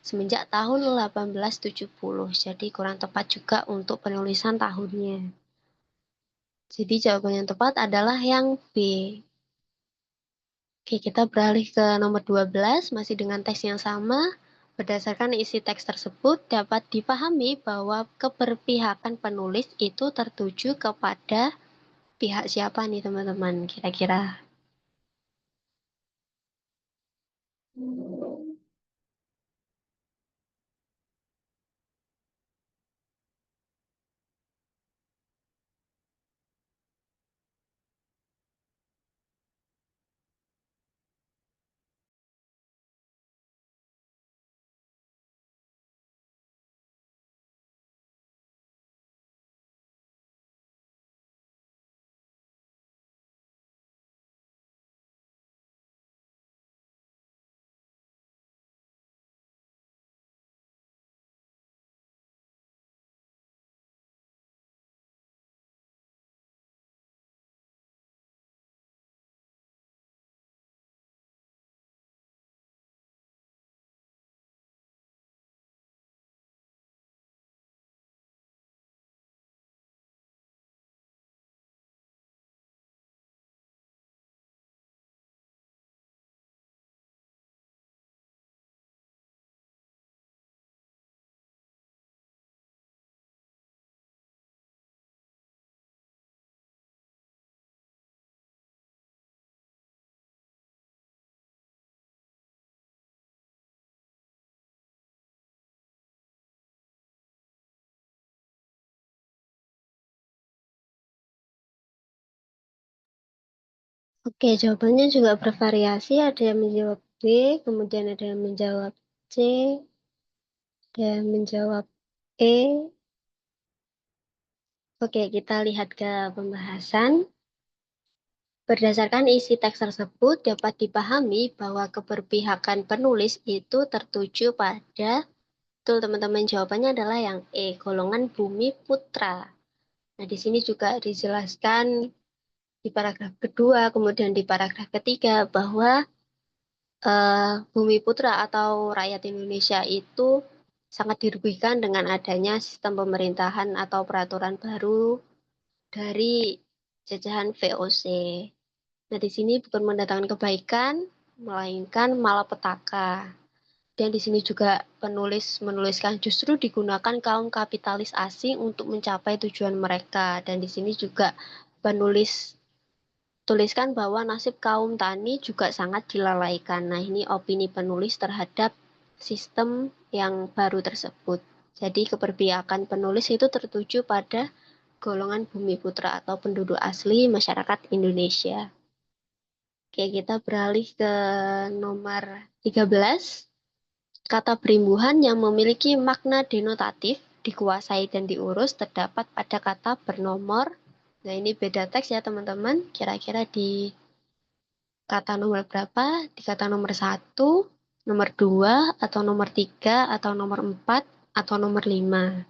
semenjak tahun 1870. Jadi kurang tepat juga untuk penulisan tahunnya. Jadi jawaban yang tepat adalah yang B. Oke, kita beralih ke nomor 12, masih dengan teks yang sama. Berdasarkan isi teks tersebut, dapat dipahami bahwa keberpihakan penulis itu tertuju kepada pihak siapa nih teman-teman, kira-kira? Oke, jawabannya juga bervariasi. Ada yang menjawab B, kemudian ada yang menjawab C, ada yang menjawab E. Oke, kita lihat ke pembahasan. Berdasarkan isi teks tersebut, dapat dipahami bahwa keberpihakan penulis itu tertuju pada, betul teman-teman, jawabannya adalah yang E, golongan bumi putra. Nah, di sini juga dijelaskan di paragraf kedua, kemudian di paragraf ketiga, bahwa bumi putra atau rakyat Indonesia itu sangat dirugikan dengan adanya sistem pemerintahan atau peraturan baru dari jajahan VOC. Nah, di sini bukan mendatangkan kebaikan, melainkan malapetaka. Dan di sini juga penulis menuliskan justru digunakan kaum kapitalis asing untuk mencapai tujuan mereka. Dan di sini juga penulis tuliskan bahwa nasib kaum tani juga sangat dilalaikan. Nah, ini opini penulis terhadap sistem yang baru tersebut. Jadi keberpihakan penulis itu tertuju pada golongan bumi putra atau penduduk asli masyarakat Indonesia. Oke, kita beralih ke nomor 13. Kata perimbuhan yang memiliki makna denotatif, dikuasai dan diurus terdapat pada kata bernomor. Nah, ini beda teks ya teman-teman. Kira-kira di kata nomor berapa? Di kata nomor 1, nomor 2, atau nomor 3, atau nomor 4, atau nomor 5.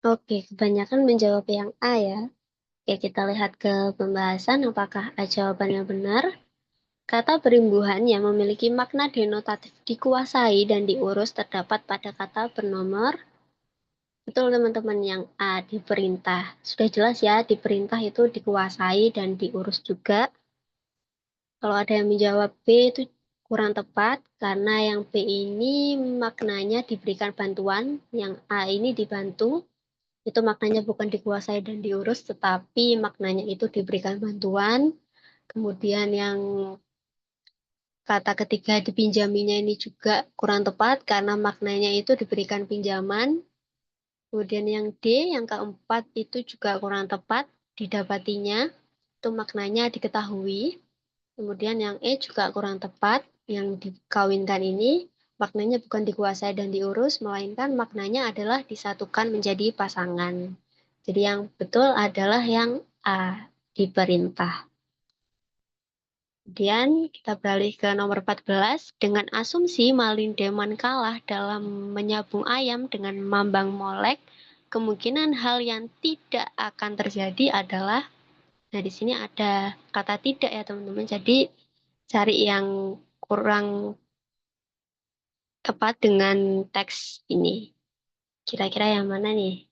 Oke, kebanyakan menjawab yang A ya. Oke, kita lihat ke pembahasan apakah A jawabannya benar. Kata perimbuhan yang memiliki makna denotatif dikuasai dan diurus terdapat pada kata bernomor. Betul teman-teman, yang A diperintah. Sudah jelas ya, diperintah itu dikuasai dan diurus juga. Kalau ada yang menjawab B itu kurang tepat karena yang B ini maknanya diberikan bantuan, yang A ini dibantu. Itu maknanya bukan dikuasai dan diurus, tetapi maknanya itu diberikan bantuan. Kemudian yang kata ketiga dipinjaminya ini juga kurang tepat karena maknanya itu diberikan pinjaman. Kemudian yang D, yang keempat itu juga kurang tepat, didapatinya, itu maknanya diketahui. Kemudian yang E juga kurang tepat, yang dikawinkan ini maknanya bukan dikuasai dan diurus, melainkan maknanya adalah disatukan menjadi pasangan. Jadi yang betul adalah yang A, diperintah. Kemudian kita beralih ke nomor 14. Dengan asumsi Malin Deman kalah dalam menyabung ayam dengan Mambang Molek, kemungkinan hal yang tidak akan terjadi adalah, nah di sini ada kata tidak ya teman-teman. Jadi cari yang kurang tepat dengan teks ini. Kira-kira yang mana nih?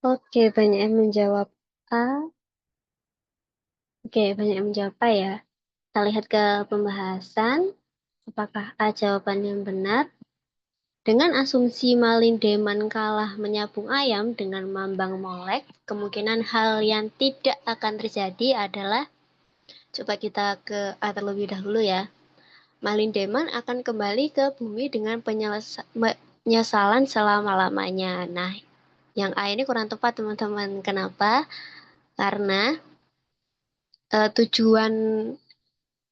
Oke, banyak yang menjawab A. Oke, banyak yang menjawab A ya. Kita lihat ke pembahasan. Apakah A jawaban yang benar? Dengan asumsi Malin Deman kalah menyabung ayam dengan Mambang Molek, kemungkinan hal yang tidak akan terjadi adalah, coba kita ke A terlebih dahulu ya. Malin Deman akan kembali ke bumi dengan penyesalan selama-lamanya. Nah, yang A ini kurang tepat teman-teman. Kenapa? Karena tujuan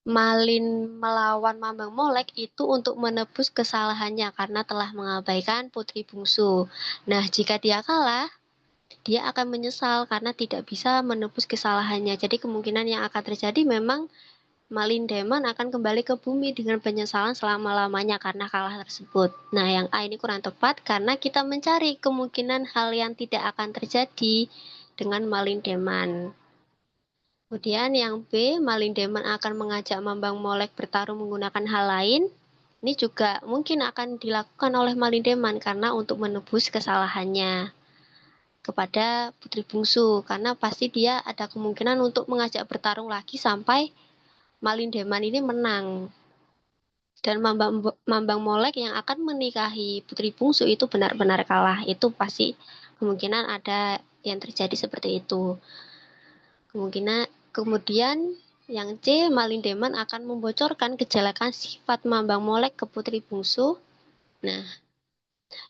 Malin melawan Mambang Molek itu untuk menebus kesalahannya karena telah mengabaikan putri bungsu. Nah, jika dia kalah, dia akan menyesal karena tidak bisa menebus kesalahannya. Jadi kemungkinan yang akan terjadi memang Malin Deman akan kembali ke bumi dengan penyesalan selama-lamanya karena kalah tersebut. Nah, yang A ini kurang tepat karena kita mencari kemungkinan hal yang tidak akan terjadi dengan Malin Deman. Kemudian yang B, Malin Deman akan mengajak Mambang Molek bertarung menggunakan hal lain. Ini juga mungkin akan dilakukan oleh Malin Deman karena untuk menebus kesalahannya kepada putri bungsu. Karena pasti dia ada kemungkinan untuk mengajak bertarung lagi sampai Malin Deman ini menang. Dan Mambang Molek yang akan menikahi putri bungsu itu benar-benar kalah. Itu pasti kemungkinan ada yang terjadi seperti itu. Kemudian yang C, Malin Deman akan membocorkan kejelekan sifat Mambang Molek ke putri bungsu. Nah,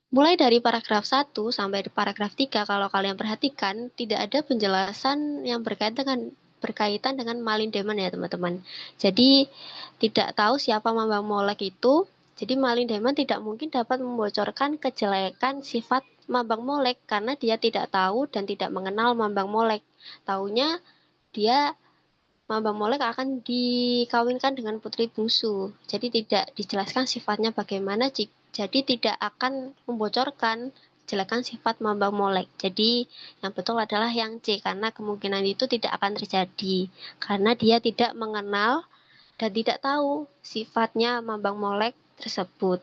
mulai dari paragraf 1 sampai paragraf 3 kalau kalian perhatikan tidak ada penjelasan yang berkaitan dengan Malin Deman ya teman-teman. Jadi tidak tahu siapa Mambang Molek itu. Jadi Malin Deman tidak mungkin dapat membocorkan kejelekan sifat Mambang Molek karena dia tidak tahu dan tidak mengenal Mambang Molek. Taunya dia Mambang Molek akan dikawinkan dengan putri bungsu. Jadi tidak dijelaskan sifatnya bagaimana. Jadi tidak akan membocorkan jelekan sifat Mambang Molek. Jadi yang betul adalah yang C karena kemungkinan itu tidak akan terjadi karena dia tidak mengenal dan tidak tahu sifatnya Mambang Molek tersebut.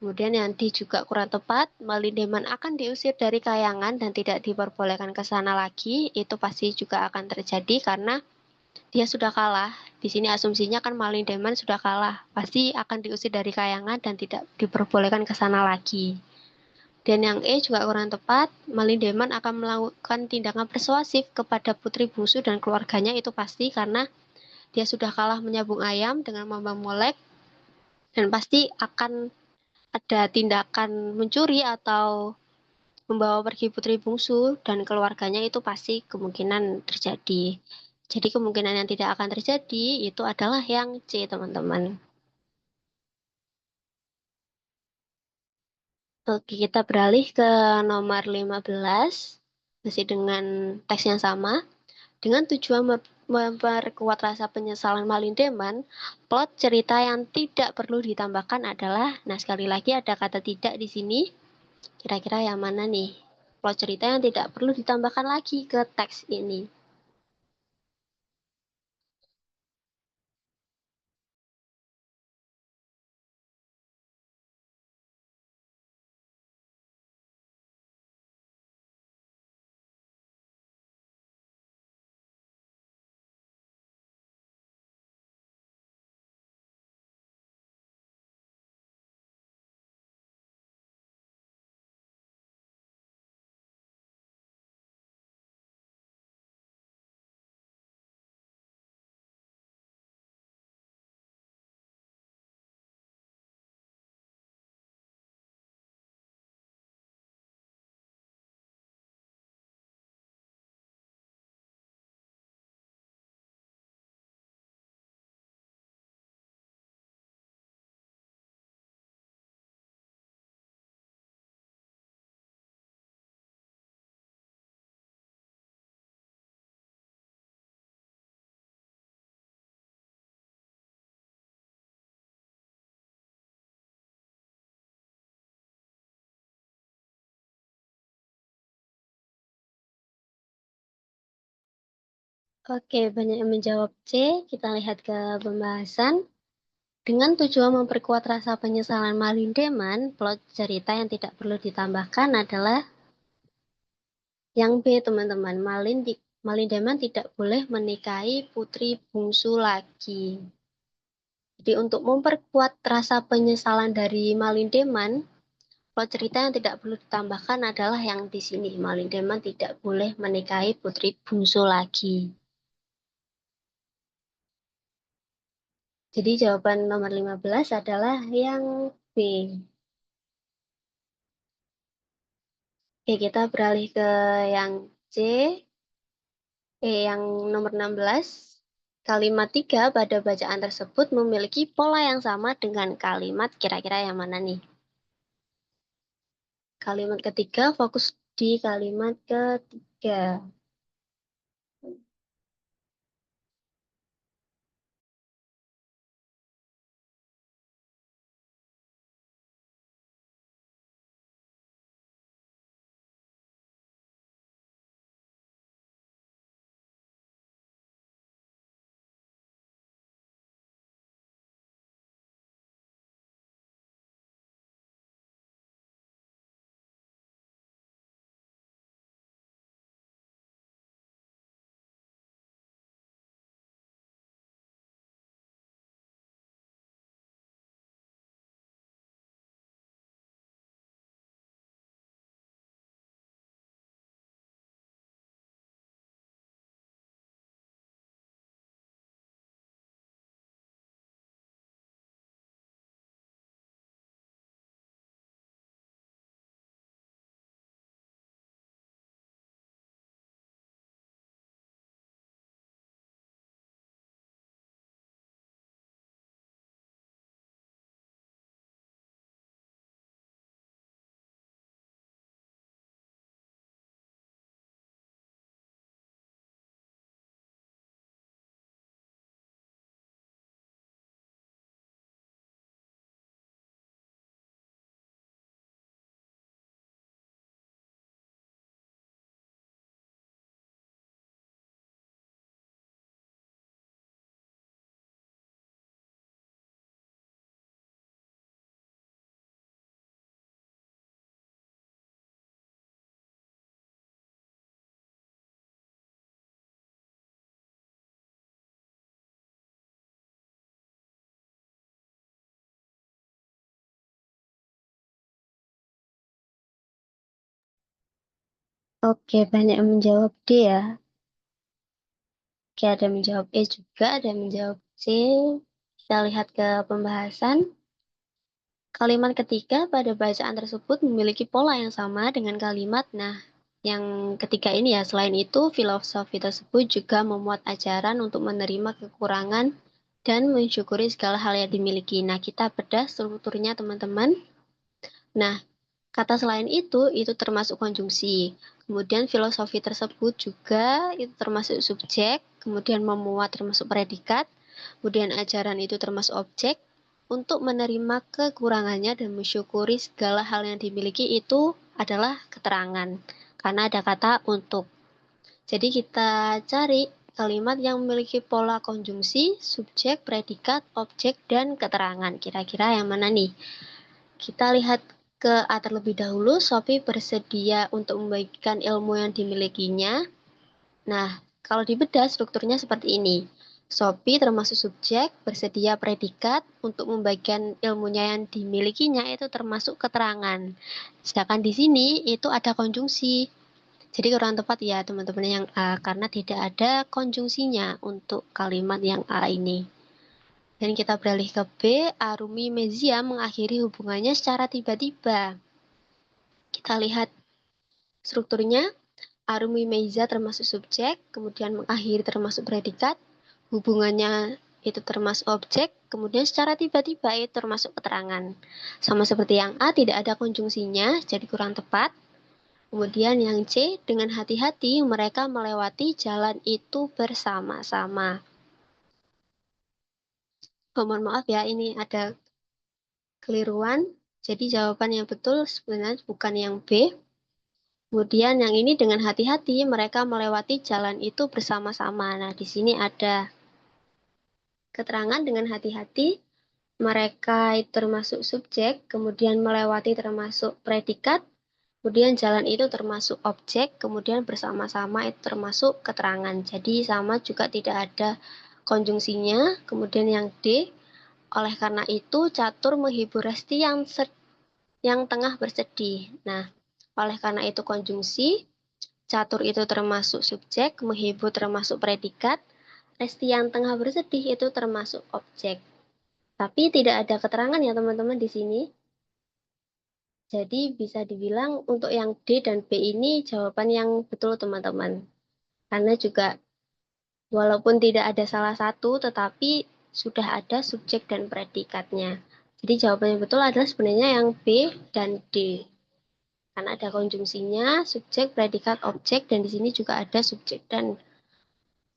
Kemudian yang D juga kurang tepat, Malin Deman akan diusir dari Kayangan dan tidak diperbolehkan ke sana lagi. Itu pasti juga akan terjadi karena dia sudah kalah. Di sini asumsinya kan Malin Deman sudah kalah. Pasti akan diusir dari Kayangan dan tidak diperbolehkan ke sana lagi. Dan yang E juga kurang tepat, Malin Deman akan melakukan tindakan persuasif kepada putri bungsu dan keluarganya itu pasti karena dia sudah kalah menyabung ayam dengan Mambang Molek dan pasti akan ada tindakan mencuri atau membawa pergi putri bungsu dan keluarganya itu pasti kemungkinan terjadi. Jadi kemungkinan yang tidak akan terjadi itu adalah yang C, teman-teman. Oke, kita beralih ke nomor 15, masih dengan teks yang sama. Dengan tujuan memperkuat rasa penyesalan Malin Deman, plot cerita yang tidak perlu ditambahkan adalah, nah sekali lagi ada kata tidak di sini. Kira-kira yang mana nih? Plot cerita yang tidak perlu ditambahkan lagi ke teks ini. Oke, banyak yang menjawab C. Kita lihat ke pembahasan. Dengan tujuan memperkuat rasa penyesalan Malin Deman, plot cerita yang tidak perlu ditambahkan adalah Yang B, teman-teman, Malindeman tidak boleh menikahi putri bungsu lagi. Jadi untuk memperkuat rasa penyesalan dari Malindeman, plot cerita yang tidak perlu ditambahkan adalah yang di sini. Malindeman tidak boleh menikahi putri bungsu lagi. Jadi jawaban nomor 15 adalah yang B. Oke, kita beralih ke yang C. Yang nomor 16. Kalimat 3 pada bacaan tersebut memiliki pola yang sama dengan kalimat kira-kira yang mana nih? Kalimat ketiga, fokus di kalimat ketiga. Oke, banyak yang menjawab D ya. Oke, ada yang menjawab E juga, ada yang menjawab C. Kita lihat ke pembahasan. Kalimat ketiga pada bacaan tersebut memiliki pola yang sama dengan kalimat. Nah, yang ketiga ini ya, selain itu filosofi tersebut juga memuat ajaran untuk menerima kekurangan dan mensyukuri segala hal yang dimiliki. Nah, kita bedah strukturnya teman-teman. Nah, kata selain itu termasuk konjungsi. Kemudian filosofi tersebut juga itu termasuk subjek, kemudian memuat termasuk predikat, kemudian ajaran itu termasuk objek. Untuk menerima kekurangannya dan mensyukuri segala hal yang dimiliki itu adalah keterangan. Karena ada kata untuk. Jadi kita cari kalimat yang memiliki pola konjungsi, subjek, predikat, objek, dan keterangan. Kira-kira yang mana nih? Kita lihat ke A terlebih dahulu. Sophie bersedia untuk membagikan ilmu yang dimilikinya. Nah, kalau dibedah strukturnya seperti ini. Sophie termasuk subjek, bersedia predikat, untuk membagikan ilmunya yang dimilikinya itu termasuk keterangan. Sedangkan di sini itu ada konjungsi. Jadi kurang tepat ya teman-teman yang A, karena tidak ada konjungsinya untuk kalimat yang A ini. Dan kita beralih ke B, Arumi Mezia mengakhiri hubungannya secara tiba-tiba. Kita lihat strukturnya. Arumi Meiza termasuk subjek, kemudian mengakhiri termasuk predikat, hubungannya itu termasuk objek, kemudian secara tiba-tiba itu termasuk keterangan. Sama seperti yang A, tidak ada konjungsinya, jadi kurang tepat. Kemudian yang C, dengan hati-hati mereka melewati jalan itu bersama-sama. Oh, mohon maaf ya, ini ada keliruan. Jadi jawaban yang betul sebenarnya bukan yang B. Kemudian yang ini dengan hati-hati mereka melewati jalan itu bersama-sama. Nah, di sini ada keterangan dengan hati-hati. Mereka termasuk subjek, kemudian melewati termasuk predikat, Kemudian jalan itu termasuk objek, kemudian bersama-sama itu termasuk keterangan. Jadi sama juga tidak ada konjungsinya. Kemudian yang D, oleh karena itu catur menghibur Resti yang tengah bersedih. Nah, oleh karena itu konjungsi, catur itu termasuk subjek, menghibur termasuk predikat, Resti yang tengah bersedih itu termasuk objek. Tapi tidak ada keterangan ya teman-teman di sini. Jadi bisa dibilang untuk yang D dan B ini jawaban yang betul teman-teman. Karena juga walaupun tidak ada salah satu, tetapi sudah ada subjek dan predikatnya. Jadi jawaban yang betul adalah sebenarnya yang B dan D. Karena ada konjungsinya, subjek, predikat, objek, dan di sini juga ada subjek dan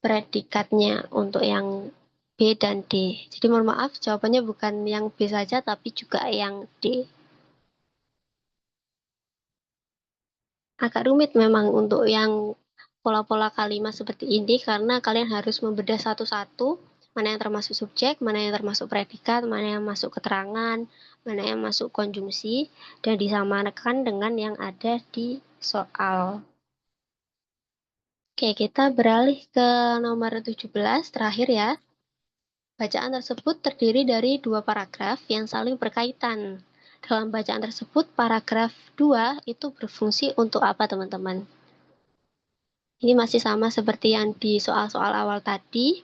predikatnya untuk yang B dan D. Jadi mohon maaf, jawabannya bukan yang B saja, tapi juga yang D. Agak rumit memang untuk yang pola-pola kalimat seperti ini, karena kalian harus membedah satu-satu, mana yang termasuk subjek, mana yang termasuk predikat, mana yang masuk keterangan, mana yang masuk konjungsi, dan disamakan dengan yang ada di soal. Oke, kita beralih ke nomor 17, terakhir ya. Bacaan tersebut terdiri dari 2 paragraf yang saling berkaitan. Dalam bacaan tersebut, paragraf 2 itu berfungsi untuk apa, teman-teman? Ini masih sama seperti yang di soal-soal awal tadi.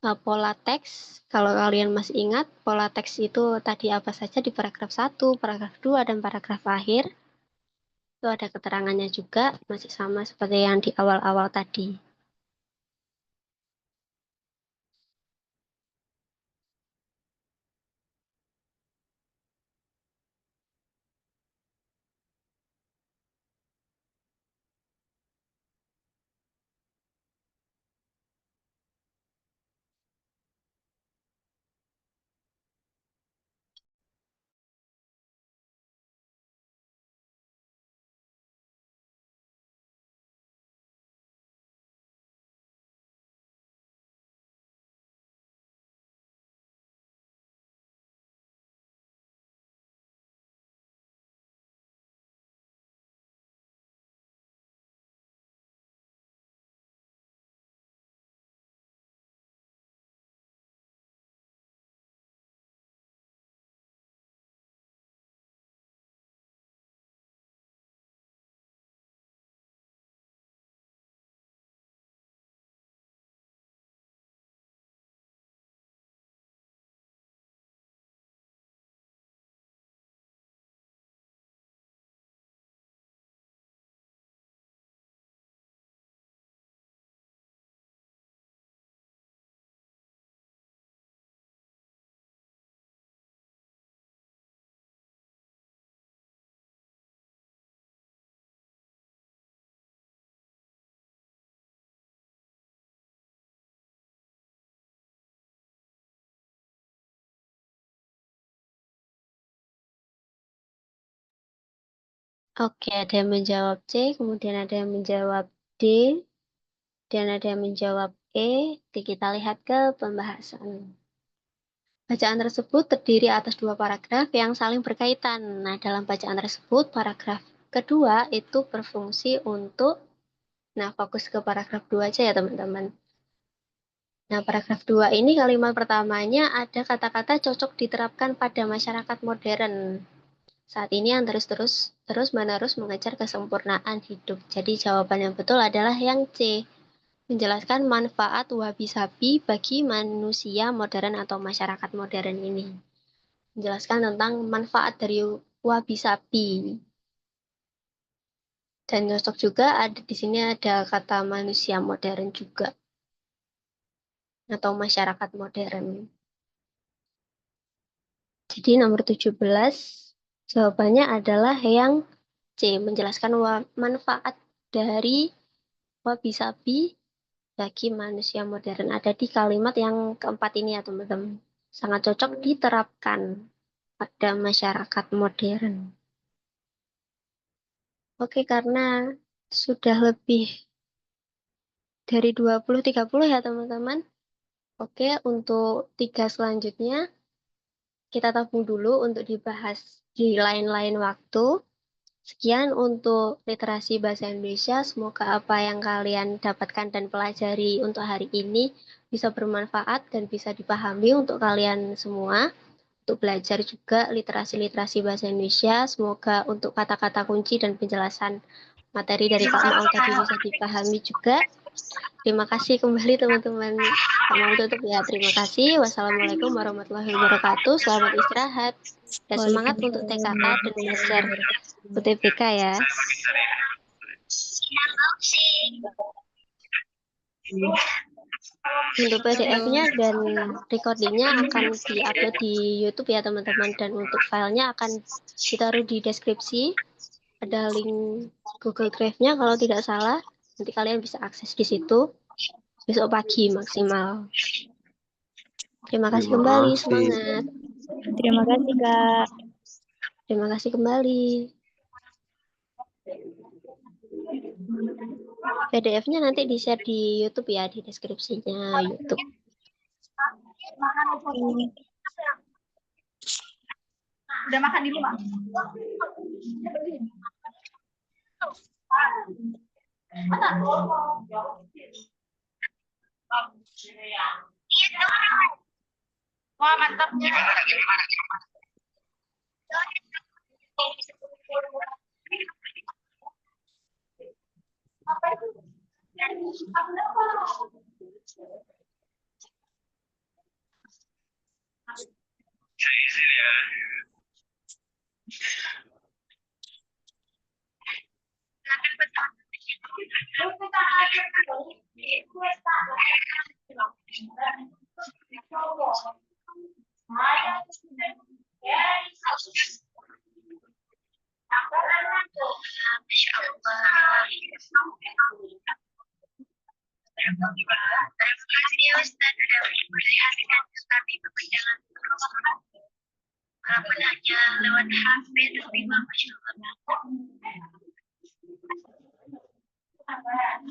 Pola teks, kalau kalian masih ingat, pola teks itu tadi apa saja di paragraf 1, paragraf 2, dan paragraf akhir. Itu ada keterangannya juga, masih sama seperti yang di awal-awal tadi. Oke, ada yang menjawab C, kemudian ada yang menjawab D, dan ada yang menjawab E. Jadi kita lihat ke pembahasan. Bacaan tersebut terdiri atas 2 paragraf yang saling berkaitan. Nah, dalam bacaan tersebut, paragraf kedua itu berfungsi untuk, nah fokus ke paragraf 2 aja ya teman-teman. Nah, paragraf 2 ini kalimat pertamanya ada kata-kata cocok diterapkan pada masyarakat modern. Saat ini yang terus-menerus mengejar kesempurnaan hidup. Jadi jawaban yang betul adalah yang C. Menjelaskan manfaat wabi-sabi bagi manusia modern atau masyarakat modern ini. Menjelaskan tentang manfaat dari wabi-sabi. Dan cocok juga ada di sini ada kata manusia modern juga atau masyarakat modern. Jadi nomor 17 jawabannya adalah yang C, menjelaskan manfaat dari wabi-sabi bagi manusia modern. Ada di kalimat yang keempat ini ya teman-teman. Sangat cocok diterapkan pada masyarakat modern. Oke, karena sudah lebih dari 20-30 ya teman-teman. Oke, untuk 3 selanjutnya kita tabung dulu untuk dibahas di lain-lain waktu. Sekian untuk literasi bahasa Indonesia. Semoga apa yang kalian dapatkan dan pelajari untuk hari ini bisa bermanfaat dan bisa dipahami untuk kalian semua. Untuk belajar juga literasi-literasi bahasa Indonesia. Semoga untuk kata-kata kunci dan penjelasan materi dari Kak Maul tadi bisa dipahami juga. Terima kasih kembali teman-teman. Kak Maul tutup ya. Terima kasih. Wassalamualaikum warahmatullahi wabarakatuh. Selamat istirahat. Dan semangat untuk TKA dan belajar UTBK ya. Untuk PDF-nya dan recordingnya akan diupload di YouTube ya teman-teman. Dan untuk filenya akan ditaruh di deskripsi. Ada link Google Drive-nya kalau tidak salah. Nanti kalian bisa akses di situ. Besok pagi maksimal. Terima kasih kembali. Semangat. Terima kasih, Kak. Terima kasih kembali. PDF-nya nanti di-share di YouTube ya, di deskripsinya YouTube. Udah makan di rumah? Wah, mantap. Apa itu? Terima kasih Ustaz sudah memperlihatkan kami perbincangan walaupun hanya lewat HP tapi Masya Allah.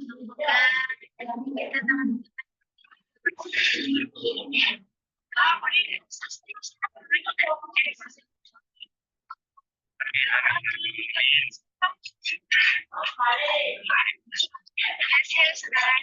Semoga kita Terima kasih, saudara.